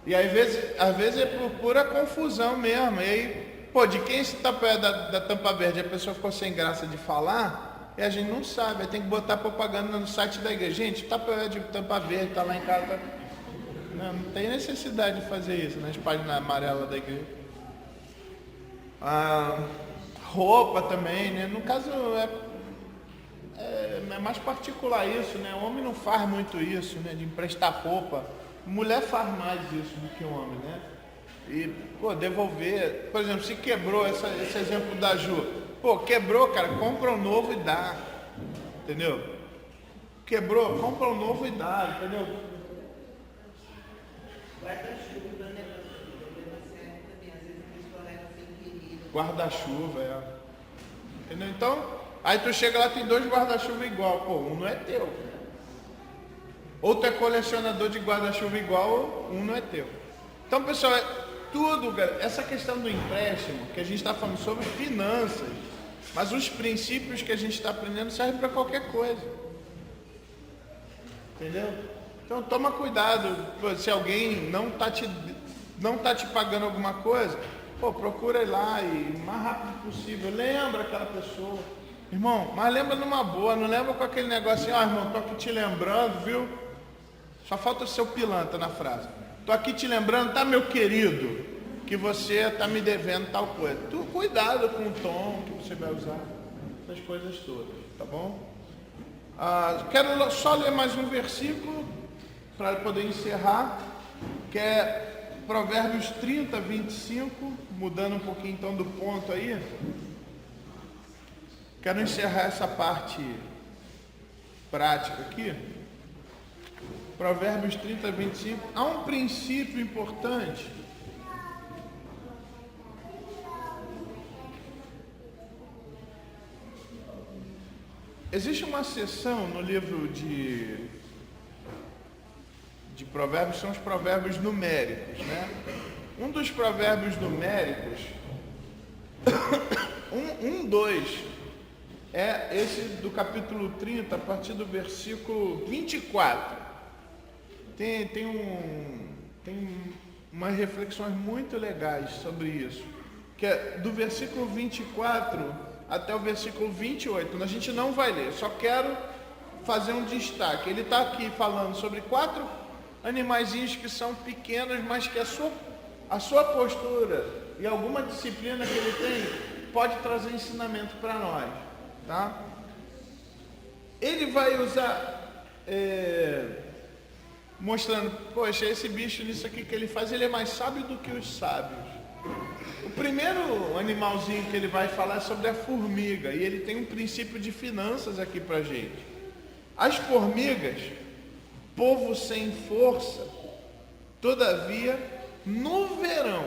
E às vezes é por pura confusão mesmo. E aí, pô, de quem esse Tupperware da tampa verde? A pessoa ficou sem graça de falar e a gente não sabe. Aí tem que botar propaganda no site da igreja. Gente, Tupperware de tampa verde, tá lá em casa. Tá... Não tem necessidade de fazer isso nas páginas amarelas da igreja. Roupa também, né? No caso é mais particular isso, né? O homem não faz muito isso, né? De emprestar roupa. Mulher faz mais isso do que o homem, né? E, pô, devolver. Por exemplo, se quebrou, esse exemplo da Ju. Pô, quebrou, cara, compra um novo e dá. Entendeu? Quebrou, compra um novo e dá, entendeu? Guarda-chuva, né? Também, às vezes eles colegas sem querido. Guarda-chuva, Entendeu? Então, aí tu chega lá, tem 2 guarda-chuva igual. Pô, um não é teu. Ou tu é colecionador de guarda-chuva igual, um não é teu. Então, pessoal, tudo, essa questão do empréstimo, que a gente está falando sobre finanças, mas os princípios que a gente está aprendendo servem para qualquer coisa. Entendeu? Então, toma cuidado. Se alguém não tá te pagando alguma coisa, pô, procura ir lá e o mais rápido possível. Lembra aquela pessoa. Irmão, mas lembra numa boa, não lembra com aquele negócio assim, irmão, tô aqui te lembrando, viu? Só falta o seu pilantra na frase. Tô aqui te lembrando, tá, meu querido, que você tá me devendo tal coisa. Tu cuidado com o tom que você vai usar, essas coisas todas, tá bom? Quero só ler mais um versículo para poder encerrar, que é Provérbios 30, 25, mudando um pouquinho então do ponto aí. Quero encerrar essa parte prática aqui. Provérbios 30, 25. Há um princípio importante. Existe uma seção no livro de provérbios, são os provérbios numéricos, né? Um dos provérbios numéricos, 2, é esse do capítulo 30, a partir do versículo 24. Tem umas reflexões muito legais sobre isso, que é do versículo 24 até o versículo 28. A gente não vai ler, só quero fazer um destaque. Ele está aqui falando sobre 4 animaizinhos que são pequenos, mas que a sua postura e alguma disciplina que ele tem pode trazer ensinamento para nós, tá? Ele vai usar mostrando, poxa, esse bicho nisso aqui que ele faz, ele é mais sábio do que os sábios. O primeiro animalzinho que ele vai falar é sobre a formiga, e ele tem um princípio de finanças aqui pra gente. As formigas, povo sem força, todavia, no verão,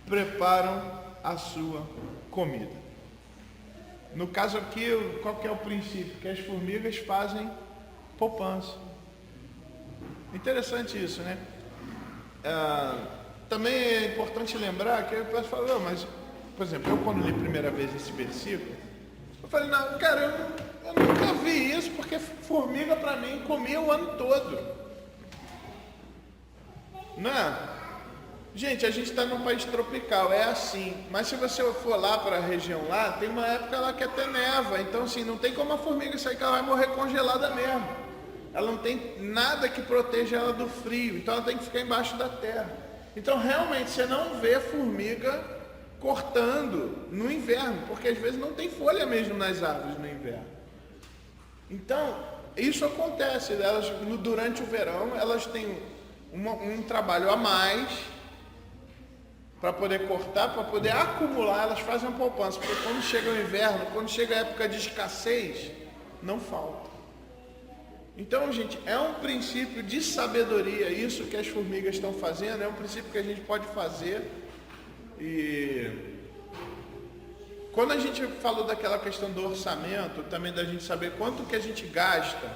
preparam a sua comida. No caso aqui, qual que é o princípio? Que as formigas fazem poupança. Interessante isso, né? Também é importante lembrar que eu posso falar, mas, por exemplo, eu quando li a primeira vez esse versículo, eu falei, não, cara, eu nunca vi isso, porque formiga para mim comia o ano todo. Não, gente, a gente está num país tropical, é assim, mas se você for lá para a região lá, tem uma época lá que até neva, então assim, não tem como a formiga sair, que ela vai morrer congelada mesmo. Ela não tem nada que proteja ela do frio, então ela tem que ficar embaixo da terra. Então realmente você não vê formiga cortando no inverno, porque às vezes não tem folha mesmo nas árvores no inverno. Então isso acontece, elas, durante o verão elas têm um trabalho a mais para poder cortar, para poder acumular, elas fazem uma poupança, porque quando chega o inverno, quando chega a época de escassez, não falta. Então, gente, é um princípio de sabedoria, isso que as formigas estão fazendo, é um princípio que a gente pode fazer. E quando a gente falou daquela questão do orçamento, também da gente saber quanto que a gente gasta.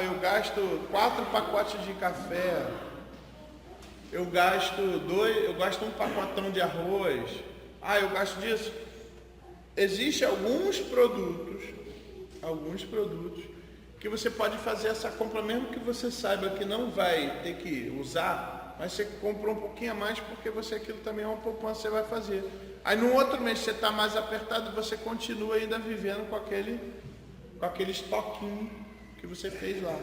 Eu gasto 4 pacotes de café. eu gasto um pacotão de arroz, eu gasto disso. Existem alguns produtos que você pode fazer essa compra, mesmo que você saiba que não vai ter que usar, mas você comprou um pouquinho a mais porque aquilo também é uma poupança que você vai fazer. Aí no outro mês você está mais apertado, você continua ainda vivendo com aquele estoquinho que você fez lá.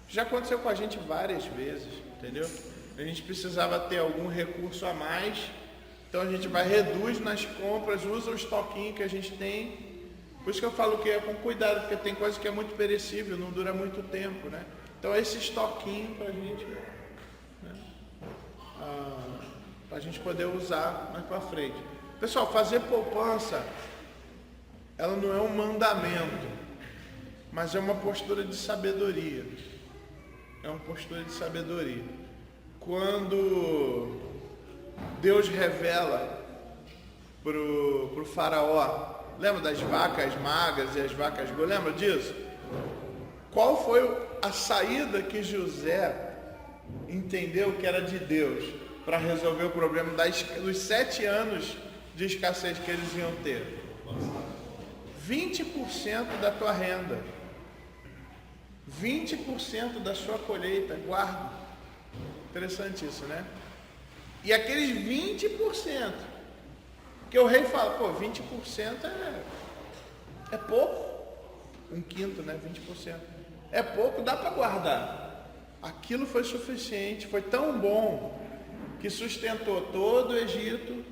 Já aconteceu com a gente várias vezes, entendeu? A gente precisava ter algum recurso a mais, então a gente reduz nas compras, usa o estoquinho que a gente tem. Por isso que eu falo que é com cuidado, porque tem coisa que é muito perecível, não dura muito tempo, né? Então esse estoquinho para a gente, né? Para a gente poder usar mais para frente. Pessoal, fazer poupança, ela não é um mandamento, mas é uma postura de sabedoria. É uma postura de sabedoria. Quando Deus revela para o faraó, lembra das vacas magras e as vacas gordas? Lembra disso? Qual foi a saída que José entendeu que era de Deus para resolver o problema dos 7 anos de escassez que eles iam ter? 20% da tua renda, 20% da sua colheita, guarda. Interessante isso, né? E aqueles 20%, que o rei fala, 20% é pouco, 1/5, né? 20%. É pouco, dá para guardar. Aquilo foi suficiente, foi tão bom, que sustentou todo o Egito,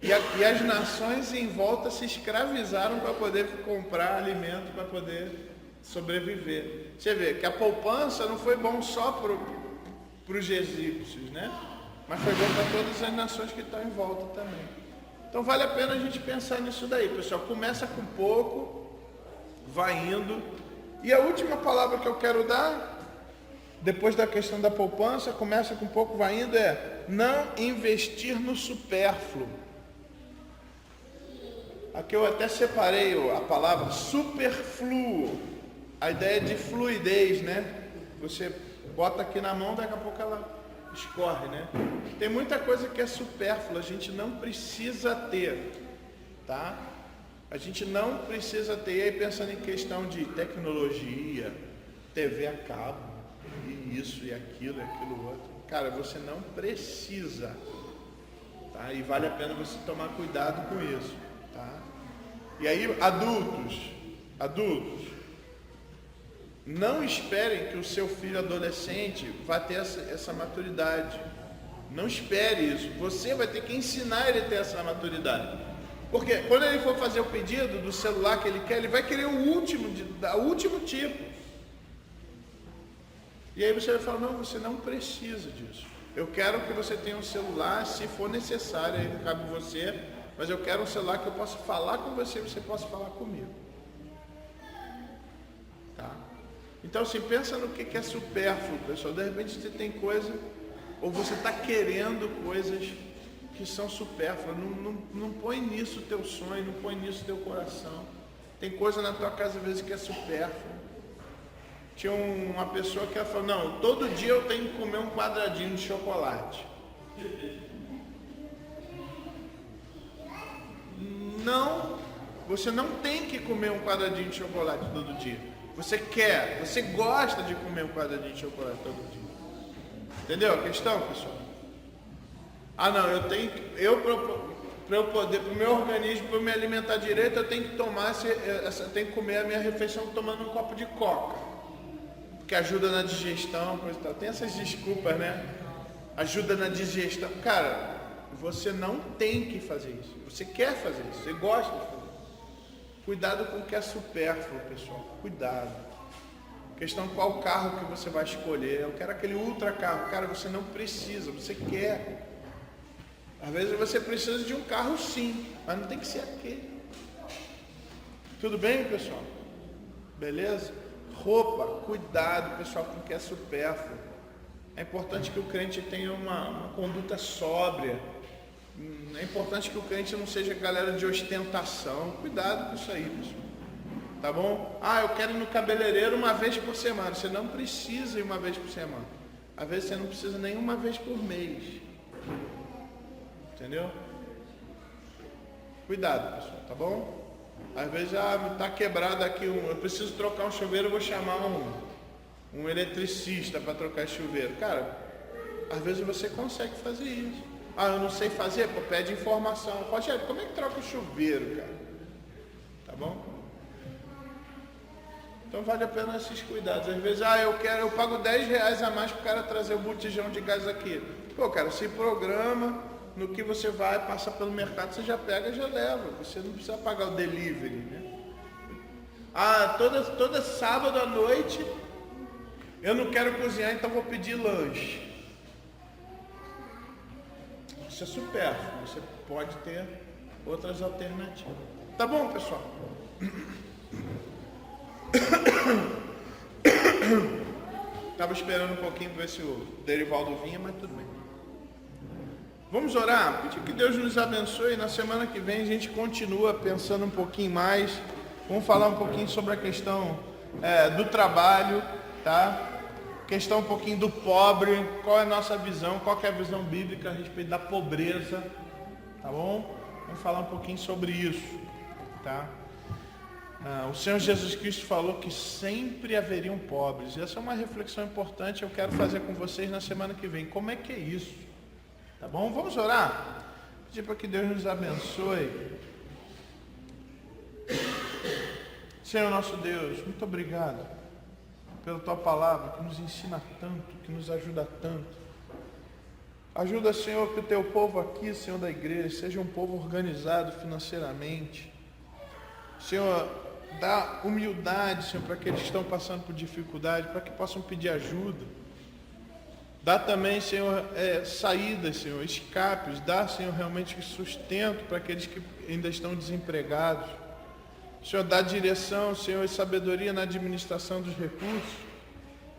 e as nações em volta se escravizaram para poder comprar alimento, para poder sobreviver. Você vê que a poupança não foi bom só para os egípcios, né? Mas foi bom para todas as nações que estão em volta também. Então vale a pena a gente pensar nisso daí, pessoal. Começa com pouco, vai indo. E a última palavra que eu quero dar, depois da questão da poupança, começa com pouco, vai indo, é não investir no supérfluo. Aqui eu até separei a palavra superfluo. A ideia de fluidez, né? Você bota aqui na mão, daqui a pouco ela escorre, né? Tem muita coisa que é supérflua, a gente não precisa ter, tá? A gente não precisa ter. E aí pensando em questão de tecnologia, TV a cabo, e isso e aquilo outro, cara, você não precisa, tá? E vale a pena você tomar cuidado com isso, tá? E aí, adultos, não esperem que o seu filho adolescente vá ter essa maturidade. Não espere isso. Você vai ter que ensinar ele a ter essa maturidade. Porque quando ele for fazer o pedido do celular que ele quer, ele vai querer o último tipo. E aí você vai falar, não, você não precisa disso. Eu quero que você tenha um celular, se for necessário, aí cabe você, mas eu quero um celular que eu possa falar com você e você possa falar comigo. Tá? Então, assim, pensa no que é supérfluo, pessoal. De repente você tem coisa, ou você está querendo coisas que são supérfluas. Não põe nisso o teu sonho, não põe nisso o teu coração. Tem coisa na tua casa, às vezes, que é supérflua. Tinha uma pessoa que ela falou, não, todo dia eu tenho que comer um quadradinho de chocolate. Não, você não tem que comer um quadradinho de chocolate todo dia. Você gosta de comer um quadradinho de chocolate todo dia. Entendeu a questão, pessoal? Não, para eu poder, para o meu organismo, para eu me alimentar direito, eu tenho que tenho que comer a minha refeição tomando um copo de coca, que ajuda na digestão, coisa e tal. Tem essas desculpas, né? Ajuda na digestão. Cara, você não tem que fazer isso. Você quer fazer isso, você gosta de fazer isso. Cuidado com o que é supérfluo, pessoal. Cuidado. Questão qual carro que você vai escolher. Eu quero aquele ultra carro. Cara, você não precisa, você quer. Às vezes você precisa de um carro sim, mas não tem que ser aquele. Tudo bem, pessoal? Beleza? Roupa, cuidado, pessoal, com o que é supérfluo. É importante que o crente tenha uma conduta sóbria. É importante que o crente não seja galera de ostentação. Cuidado com isso aí, pessoal. Tá bom? Eu quero ir no cabeleireiro uma vez por semana. Você não precisa ir uma vez por semana. Às vezes você não precisa nenhuma vez por mês. Entendeu? Cuidado, pessoal, tá bom? Às vezes tá quebrado aqui, eu preciso trocar um chuveiro, eu vou chamar um eletricista para trocar chuveiro. Cara, às vezes você consegue fazer isso. Eu não sei fazer, pô, pede informação. Rogério, como é que troca o chuveiro, cara? Tá bom? Então vale a pena esses cuidados. Às vezes, eu pago R$10 a mais para o cara trazer o botijão de gás aqui. Pô, cara, se programa, no que você vai, passa pelo mercado, você já pega e já leva. Você não precisa pagar o delivery, né? Toda sábado à noite, eu não quero cozinhar, então vou pedir lanche. Isso é supérfluo, você pode ter outras alternativas. Tá bom, pessoal? Estava esperando um pouquinho para ver se o Derivaldo vinha, mas tudo bem. Vamos orar? Pedir que Deus nos abençoe. Na semana que vem a gente continua pensando um pouquinho mais. Vamos falar um pouquinho sobre a questão do trabalho, tá? Questão um pouquinho do pobre, qual é a nossa visão, qual que é a visão bíblica a respeito da pobreza, tá bom? Vamos falar um pouquinho sobre isso, tá? O Senhor Jesus Cristo falou que sempre haveriam pobres. Essa é uma reflexão importante, eu quero fazer com vocês na semana que vem. Como é que é isso? Tá bom? Vamos orar? Pedir para que Deus nos abençoe. Senhor nosso Deus, muito obrigado pela Tua palavra, que nos ensina tanto, que nos ajuda tanto. Ajuda, Senhor, que o Teu povo aqui, Senhor da igreja, seja um povo organizado financeiramente. Senhor, dá humildade, Senhor, para aqueles que estão passando por dificuldade, para que possam pedir ajuda. Dá também, Senhor, saídas, Senhor, escapes. Dá, Senhor, realmente sustento para aqueles que ainda estão desempregados. Senhor, dá direção, Senhor, e sabedoria na administração dos recursos.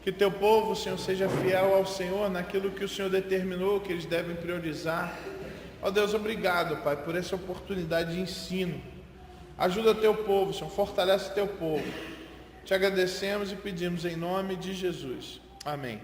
Que Teu povo, Senhor, seja fiel ao Senhor naquilo que o Senhor determinou que eles devem priorizar. Ó Deus, obrigado, Pai, por essa oportunidade de ensino. Ajuda Teu povo, Senhor, fortalece Teu povo. Te agradecemos e pedimos em nome de Jesus. Amém.